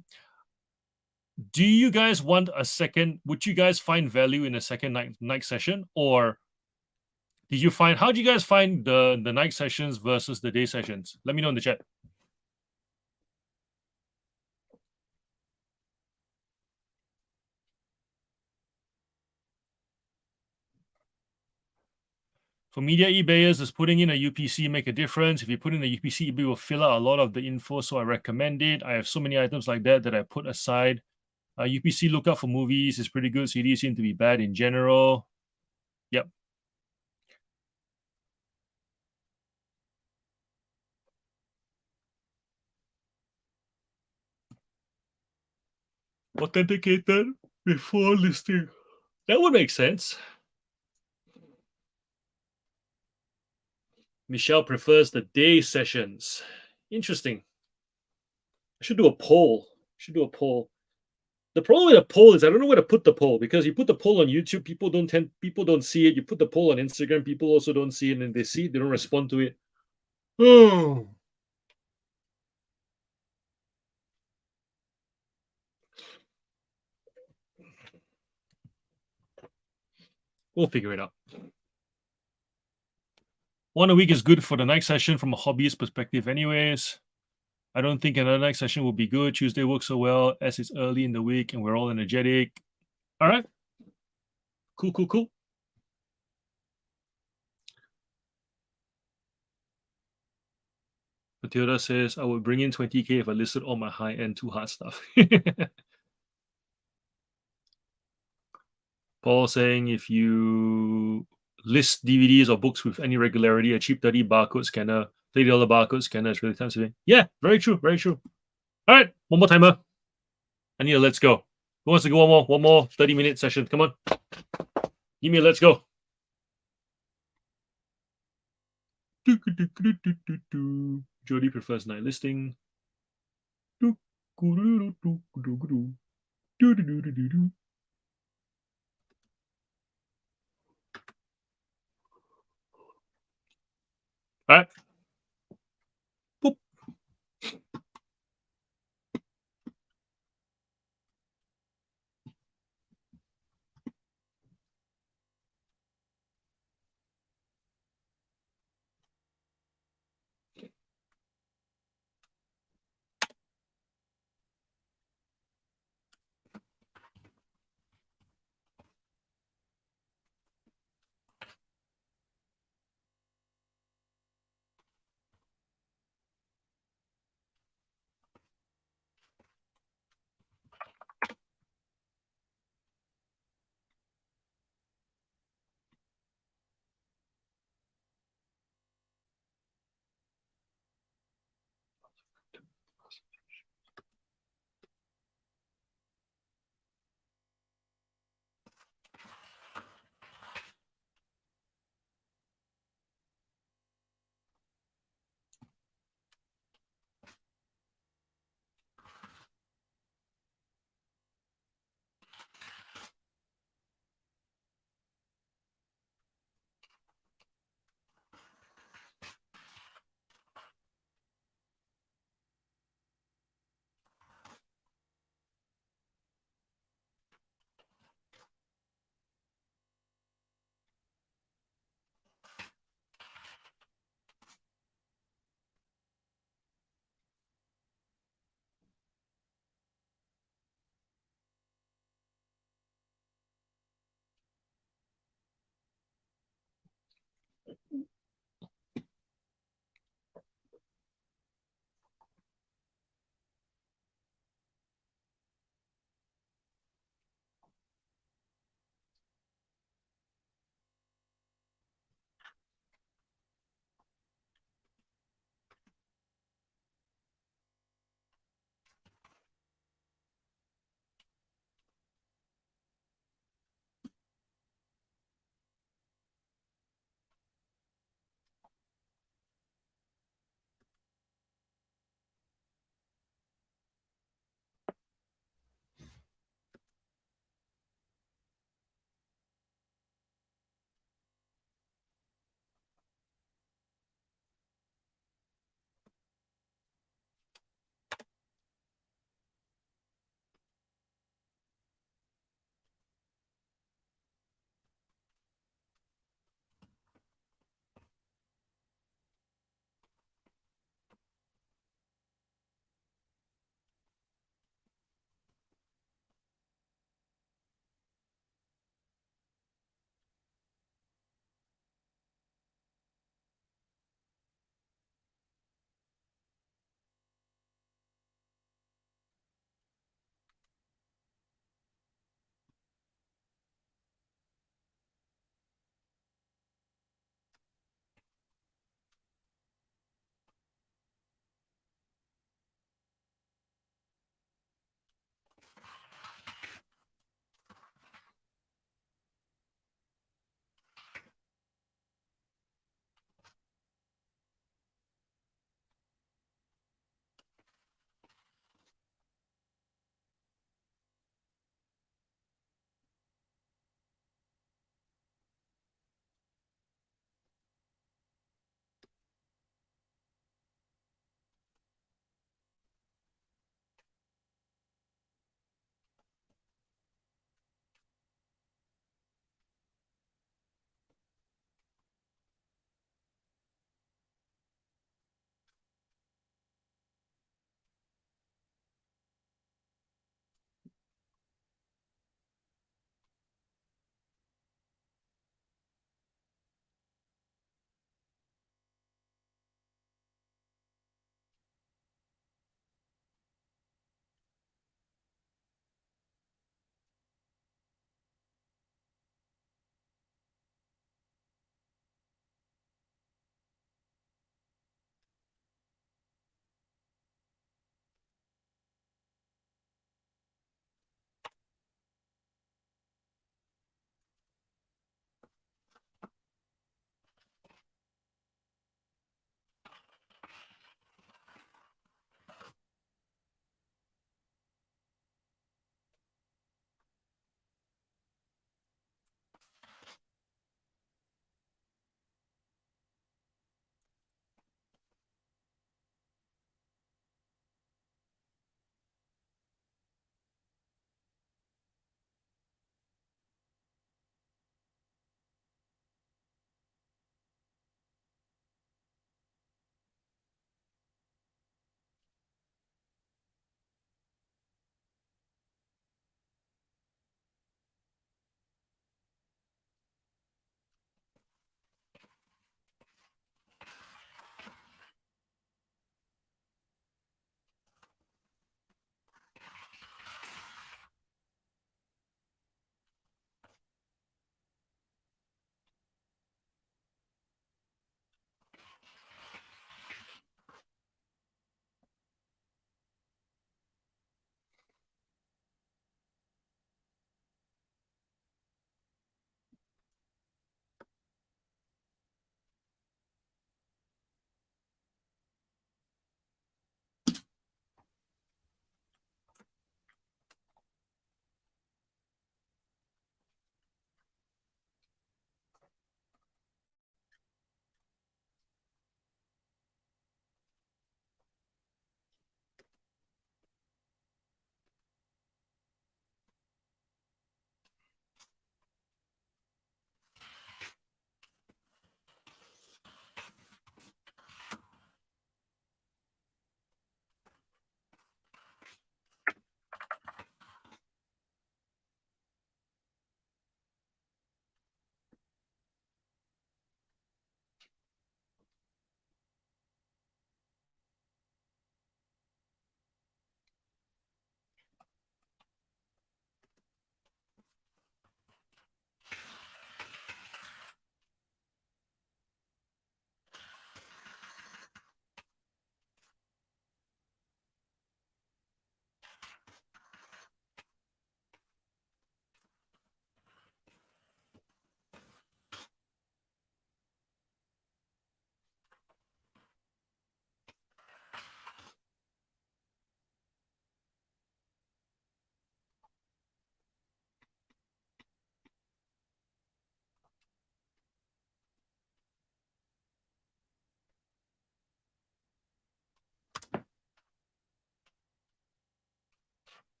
A: do you guys want a second? Would you guys find value in a second night session, or did you find? How do you guys find the night sessions versus the day sessions? Let me know in the chat. For media eBayers, does putting in a UPC make a difference? If you put in a UPC, eBay will fill out a lot of the info, so I recommend it. I have so many items like that I put aside. UPC lookup for movies is pretty good. CDs seem to be bad in general. Yep. Authenticated before listing. That would make sense. Michelle prefers the day sessions. Interesting. I should do a poll. The problem with a poll is I don't know where to put the poll, because you put the poll on YouTube, people don't see it. You put the poll on Instagram, people also don't see it, and they see it, they don't respond to it. Oh. We'll figure it out. One a week is good for the night session from a hobbyist perspective, anyways. I don't think another night session will be good. Tuesday works so well as it's early in the week and we're all energetic. All right. Cool. Matilda says, I would bring in 20K if I listed all my high-end too hard stuff. Paul saying, if you list DVDs or books with any regularity, a cheap $30 barcode scanner is really time saving. Yeah, very true. All right, one more timer. I need a let's go. Who wants to go one more 30-minute session? Come on. Give me a let's go. Jody prefers night listing. All right. Boop.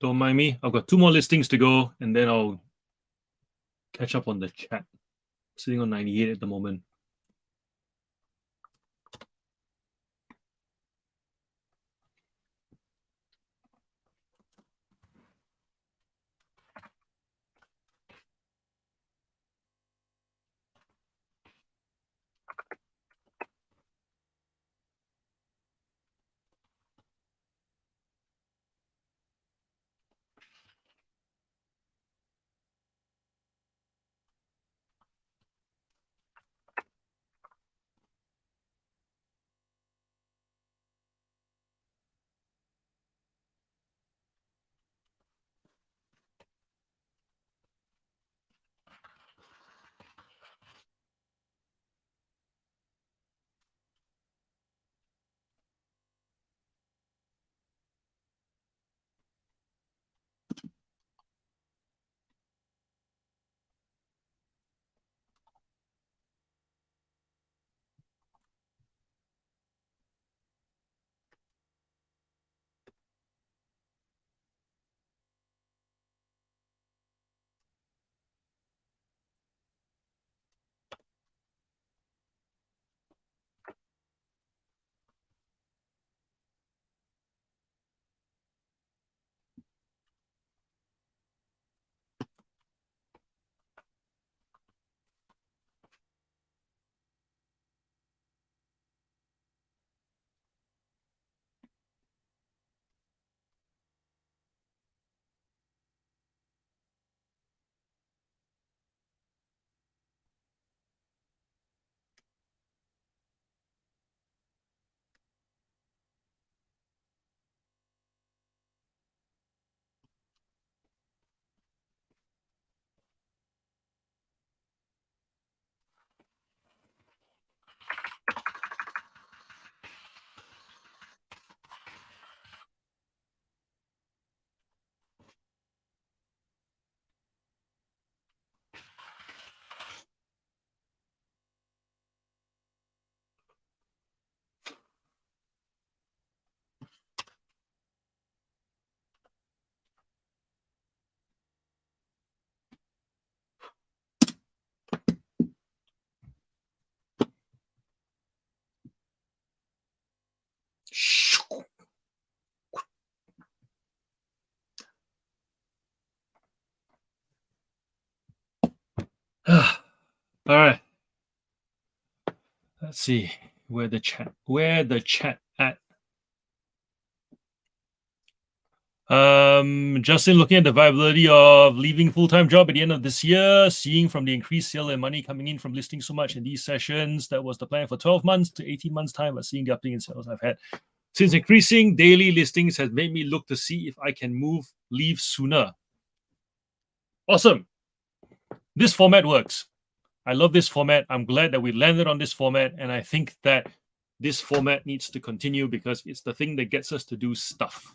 A: Don't mind me. I've got 2 more listings to go, and then I'll catch up on the chat. Sitting on 98 at the moment. All right. Let's see where the chat at. Justin, looking at the viability of leaving full-time job at the end of this year, seeing from the increased sale and money coming in from listing so much in these sessions, that was the plan for 12 months to 18 months time, but seeing the uptick in sales I've had since increasing daily listings has made me look to see if I can leave sooner. Awesome. This format works. I love this format. I'm glad that we landed on this format, and I think that this format needs to continue because it's the thing that gets us to do stuff.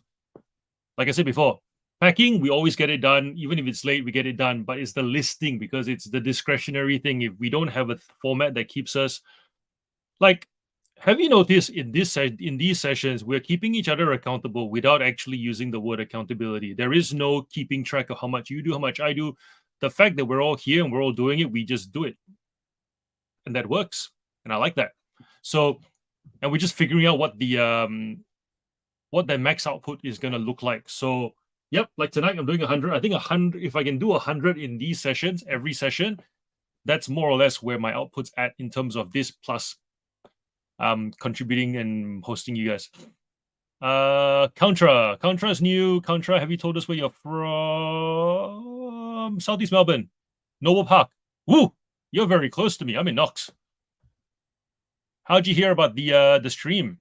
A: Like I said before, packing, we always get it done. Even if it's late, we get it done. But it's the listing because it's the discretionary thing. If we don't have a format that keeps us, like, have you noticed in these sessions, we're keeping each other accountable without actually using the word accountability. There is no keeping track of how much you do, how much I do. The fact that we're all here and we're all doing it, we just do it. And that works. And I like that. So, and we're just figuring out what that max output is going to look like. So, yep, like tonight I'm doing 100. I think 100, if I can do 100 in these sessions, every session, that's more or less where my output's at in terms of this plus contributing and hosting you guys. Contra is new. Contra, have you told us where you're from? Southeast Melbourne, Noble Park. Woo, you're very close to me. I'm in Knox. How'd you hear about the stream?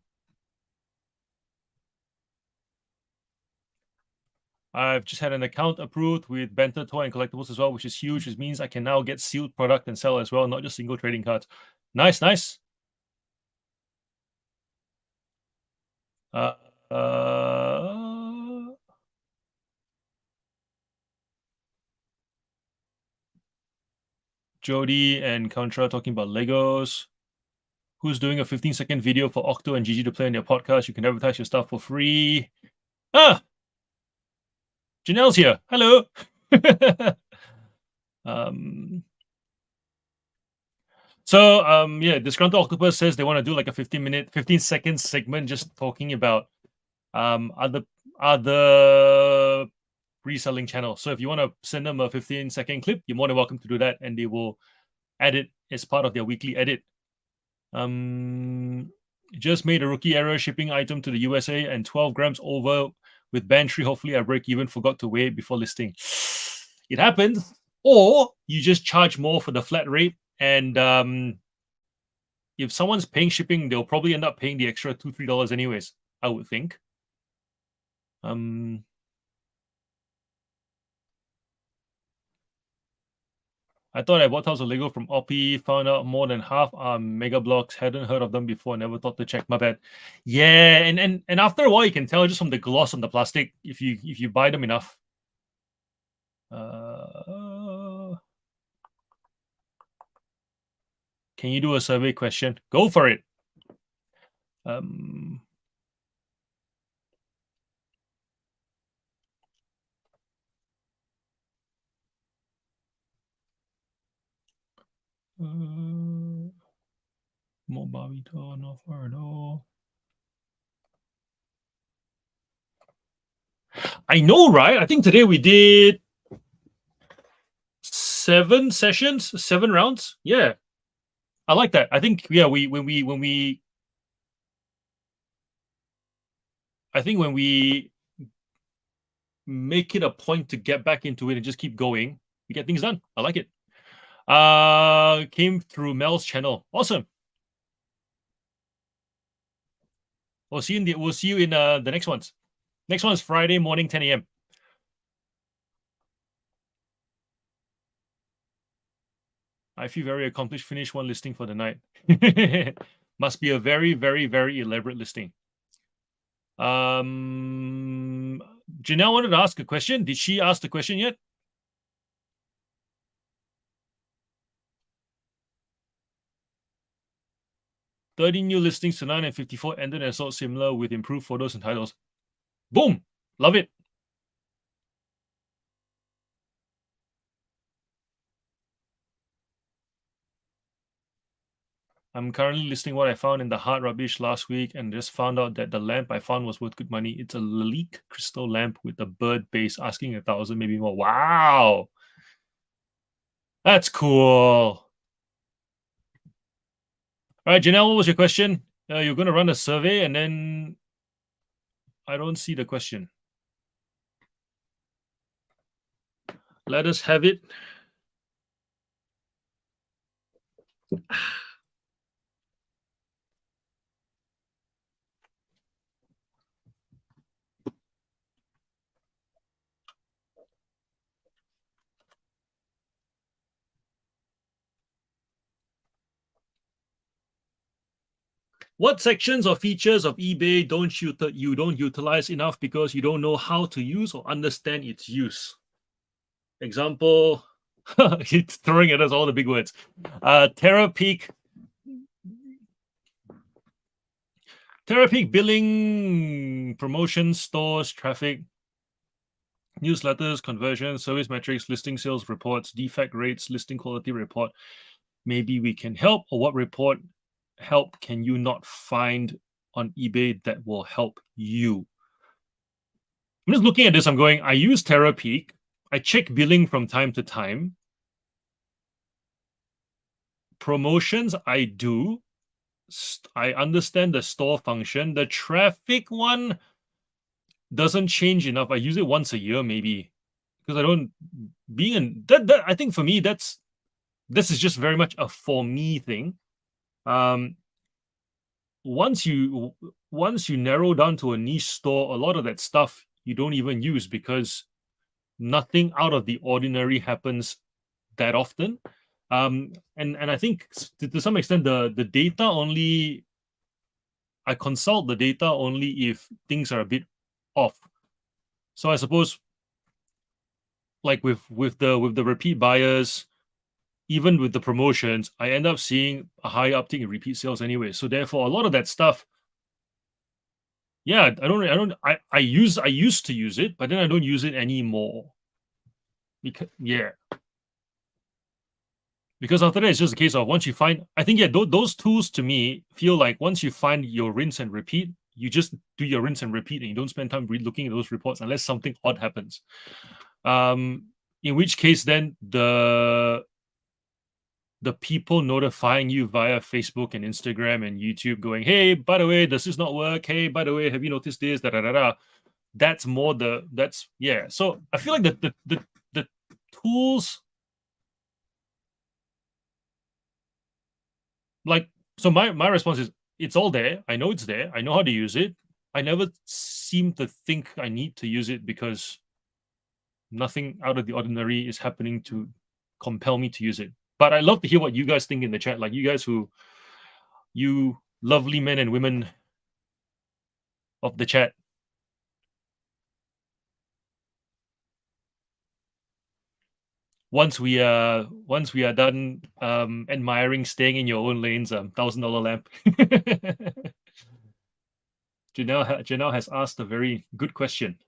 A: I've just had an account approved with Banter Toy and Collectibles as well, which is huge, which means I can now get sealed product and sell as well, not just single trading cards. Nice, nice. Jody and Contra talking about Legos. Who's doing a 15-second video for Octo and Gigi to play on their podcast? You can advertise your stuff for free. Ah! Janelle's here. Hello. Yeah, Disgruntled Octopus says they want to do like a 15-second segment just talking about other reselling channels. So if you want to send them a 15-second clip, you're more than welcome to do that, and they will add it as part of their weekly edit. Just made a rookie error shipping item to the USA and 12 grams over with Bantry. Hopefully I break even, forgot to weigh it before listing. It happens. Or you just charge more for the flat rate, and if someone's paying shipping, they'll probably end up paying the extra $2-3 anyways, I would think. I thought I bought tons of Lego from Oppie, found out more than half are Mega Blocks, hadn't heard of them before, never thought to check, my bad. Yeah, and after a while you can tell just from the gloss on the plastic if you buy them enough. Can you do a survey question? Go for it. Mobavito, not far at all. I know, right? I think today we did 7 sessions, 7 rounds. Yeah, I like that. I think when we make it a point to get back into it and just keep going, we get things done. I like it. Came through Mel's channel. Awesome. We'll see you in the next ones. Next one is Friday morning, 10 a.m. I feel very accomplished. Finish one listing for the night. Must be a very, very, very elaborate listing. Janelle wanted to ask a question. Did she ask the question yet? "30 new listings tonight and 54 ended and sold similar with improved photos and titles." Boom! Love it. I'm currently listing what I found in the hard rubbish last week and just found out that the lamp I found was worth good money. It's a Lalique crystal lamp with a bird base, asking 1,000, maybe more. Wow! That's cool. All right, Janelle, what was your question? You're going to run a survey and then I don't see the question. Let us have it. What sections or features of eBay you don't utilize enough because you don't know how to use or understand its use? Example, it's throwing at us all the big words. Terapeak billing, promotions, stores, traffic, newsletters, conversions, service metrics, listing sales reports, defect rates, listing quality report. Maybe we can help. Or what report help can you not find on eBay that will help you? I'm just looking at this. I'm going, I use Terapeak. I check billing from time to time. Promotions, I do. I understand the store function. The traffic one doesn't change enough. I use it once a year, maybe, because I don't being in that. I think for me, this is just very much a for me thing. Once you narrow down to a niche store, a lot of that stuff you don't even use because nothing out of the ordinary happens that often. And I think to some extent the data only, I consult the data only if things are a bit off. So I suppose like with the repeat buyers, even with the promotions, I end up seeing a high uptick in repeat sales anyway. So therefore, a lot of that stuff, yeah, I used to use it, but then I don't use it anymore. Because because after that, it's just a case of once you find, I think, yeah, those tools to me feel like once you find your rinse and repeat, you just do your rinse and repeat and you don't spend time looking at those reports unless something odd happens. In which case, then the people notifying you via Facebook and Instagram and YouTube going, hey, by the way, does this not work? Hey, by the way, have you noticed this? Da, da, da, da. That's more that's, yeah. So I feel like the tools, like, so my response is it's all there. I know it's there. I know how to use it. I never seem to think I need to use it because nothing out of the ordinary is happening to compel me to use it. But I love to hear what you guys think in the chat. Like you guys you lovely men and women of the chat. Once we are done admiring staying in your own lanes, $1,000 lamp. Janelle has asked a very good question.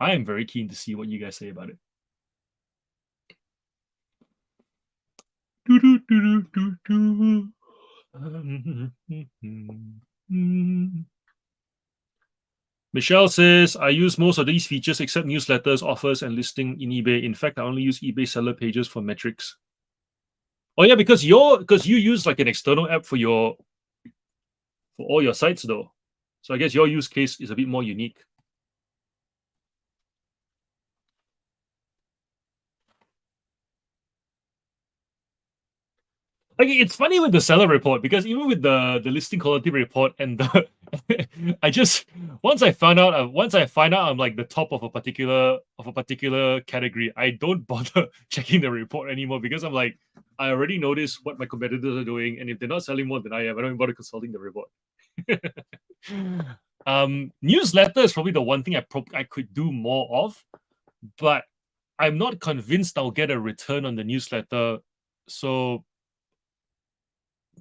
A: I am very keen to see what you guys say about it. Michelle says, I use most of these features except newsletters, offers, and listing in eBay. In fact, I only use eBay seller pages for metrics. Oh yeah, because you use like an external app for all your sites though. So I guess your use case is a bit more unique. Like it's funny with the seller report because even with the listing quality report and the I just once I find out I'm like the top of a particular category, I don't bother checking the report anymore because I'm like, I already notice what my competitors are doing, and if they're not selling more than I am, I don't even bother consulting the report. Newsletter is probably the one thing I could do more of, but I'm not convinced I'll get a return on the newsletter. So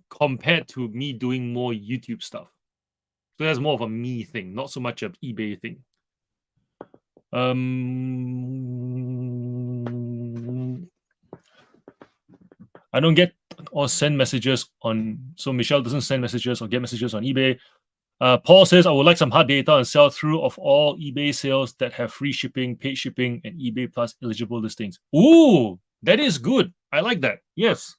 A: compared to me doing more YouTube stuff. So that's more of a me thing, not so much an eBay thing. I don't get or send messages on, so Michelle doesn't send messages or get messages on eBay. Paul says, I would like some hard data and sell through of all eBay sales that have free shipping, paid shipping, and eBay Plus eligible listings. Ooh, that is good. I like that. Yes.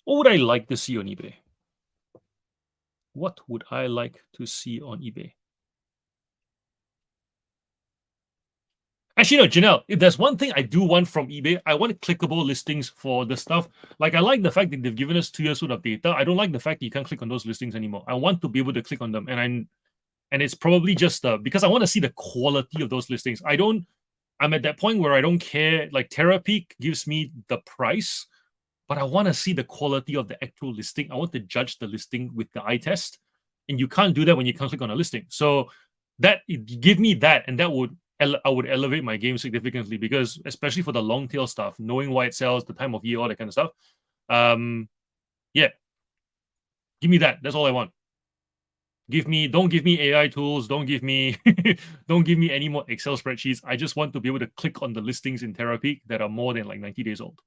A: What would I like to see on eBay? What would I like to see on eBay? Actually, no, Janelle, if there's one thing I do want from eBay, I want clickable listings for the stuff. Like, I like the fact that they've given us 2 years worth of data. I don't like the fact that you can't click on those listings anymore. I want to be able to click on them. And it's probably just because I want to see the quality of those listings. I'm at that point where I don't care. Like, Terapeak gives me the price, but I want to see the quality of the actual listing. I want to judge the listing with the eye test. And you can't do that when you can't click on a listing. So give me that, and I would elevate my game significantly because, especially for the long tail stuff, knowing why it sells, the time of year, all that kind of stuff. Yeah, give me that. That's all I want. Don't give me AI tools. Don't give me any more Excel spreadsheets. I just want to be able to click on the listings in Terapeak that are more than like 90 days old.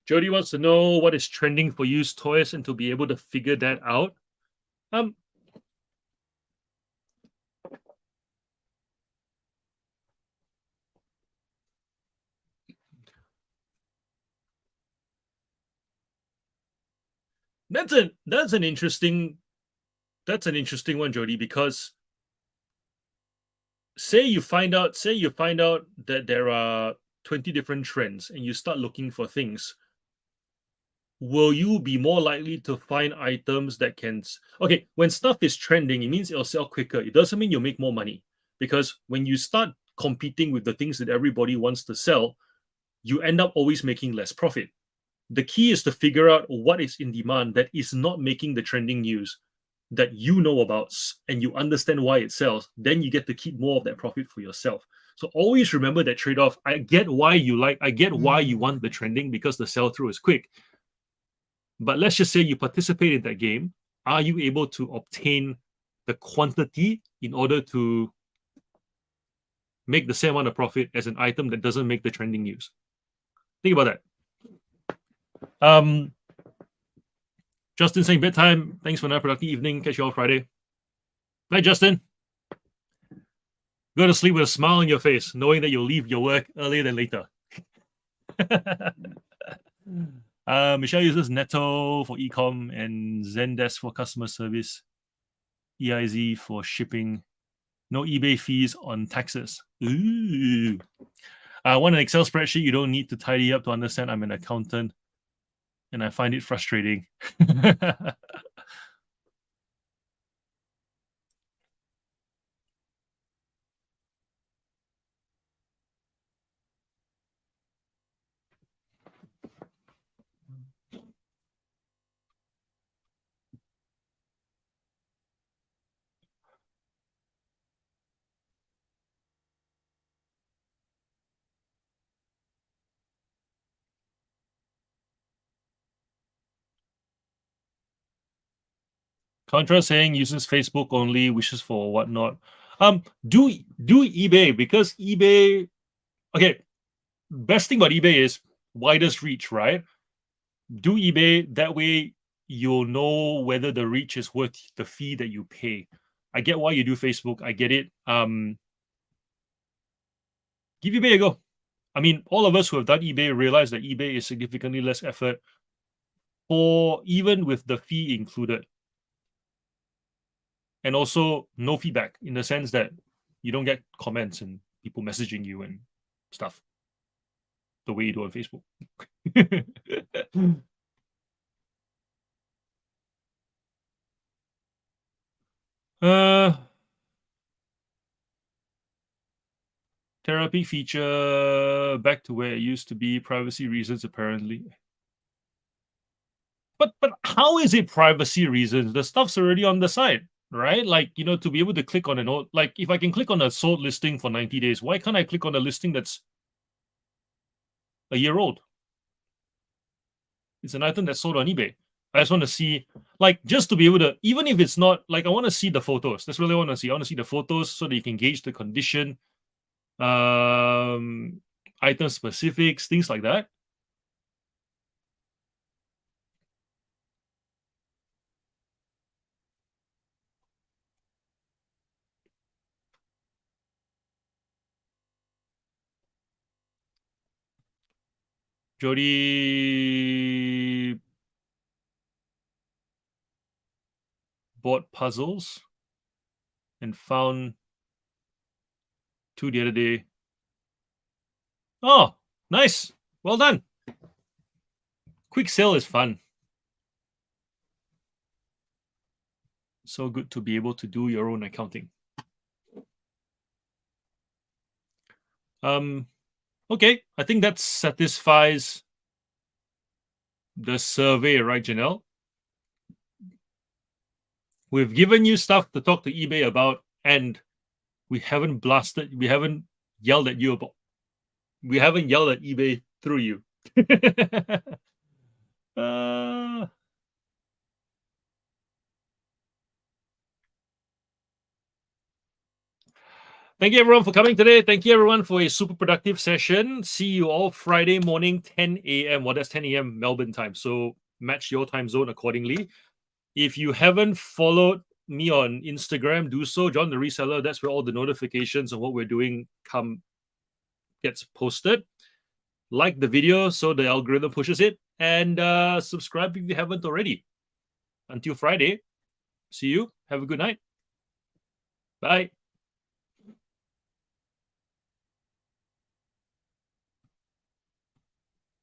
A: Jody wants to know what is trending for used toys and to be able to figure that out. That's an interesting one, Jody, because say you find out that there are 20 different trends and you start looking for things, will you be more likely to find items that can okay, when stuff is trending, it means it'll sell quicker. It doesn't mean you'll make more money, because when you start competing with the things that everybody wants to sell, you end up always making less profit. The key is to figure out what is in demand that is not making the trending news, that you know about, and you understand why it sells. Then you get to keep more of that profit for yourself. So always remember that trade-off. I get why you want the trending, because the sell-through is quick. But let's just say you participate in that game. Are you able to obtain the quantity in order to make the same amount of profit as an item that doesn't make the trending news? Think about that. Justin saying bedtime. Thanks for another productive evening. Catch you all Friday. Night, Justin. Go to sleep with a smile on your face, knowing that you'll leave your work earlier than later. Michelle uses Netto for ecom and Zendesk for customer service, EIZ for shipping. No eBay fees on taxes. Ooh. I want an Excel spreadsheet you don't need to tidy up to understand I'm an accountant, and I find it frustrating. Contra saying uses Facebook only, wishes for whatnot. Do eBay, because eBay. Okay, best thing about eBay is widest reach, right? Do eBay, that way you'll know whether the reach is worth the fee that you pay. I get why you do Facebook. I get it. Give eBay a go. I mean, all of us who have done eBay realize that eBay is significantly less effort, for even with the fee included. And also no feedback, in the sense that you don't get comments and people messaging you and stuff the way you do on Facebook. Therapy feature back to where it used to be. Privacy reasons, apparently. But how is it privacy reasons? The stuff's already on the site, right? Like, to be able to click on like if I can click on a sold listing for 90 days, why can't I click on a listing that's a year old? It's an item that's sold on eBay. I just want to see, like, just to be able to, even if it's not, like, I want to see the photos. That's really what I want to see. I want to see the photos so that you can gauge the condition, item specifics, things like that. Jody bought puzzles and found 2 the other day. Oh, nice. Well done. Quick sale is fun. So good to be able to do your own accounting. Okay, I think that satisfies the survey, right, Janelle? We've given you stuff to talk to eBay about, and we haven't yelled at you about. We haven't yelled at eBay through you. Thank you, everyone, for coming today. Thank you, everyone, for a super productive session. See you all Friday morning, 10 a.m. Well, that's 10 a.m. Melbourne time. So match your time zone accordingly. If you haven't followed me on Instagram, do so. John the Reseller. That's where all the notifications of what we're doing gets posted. Like the video so the algorithm pushes it. And subscribe if you haven't already. Until Friday, see you. Have a good night. Bye.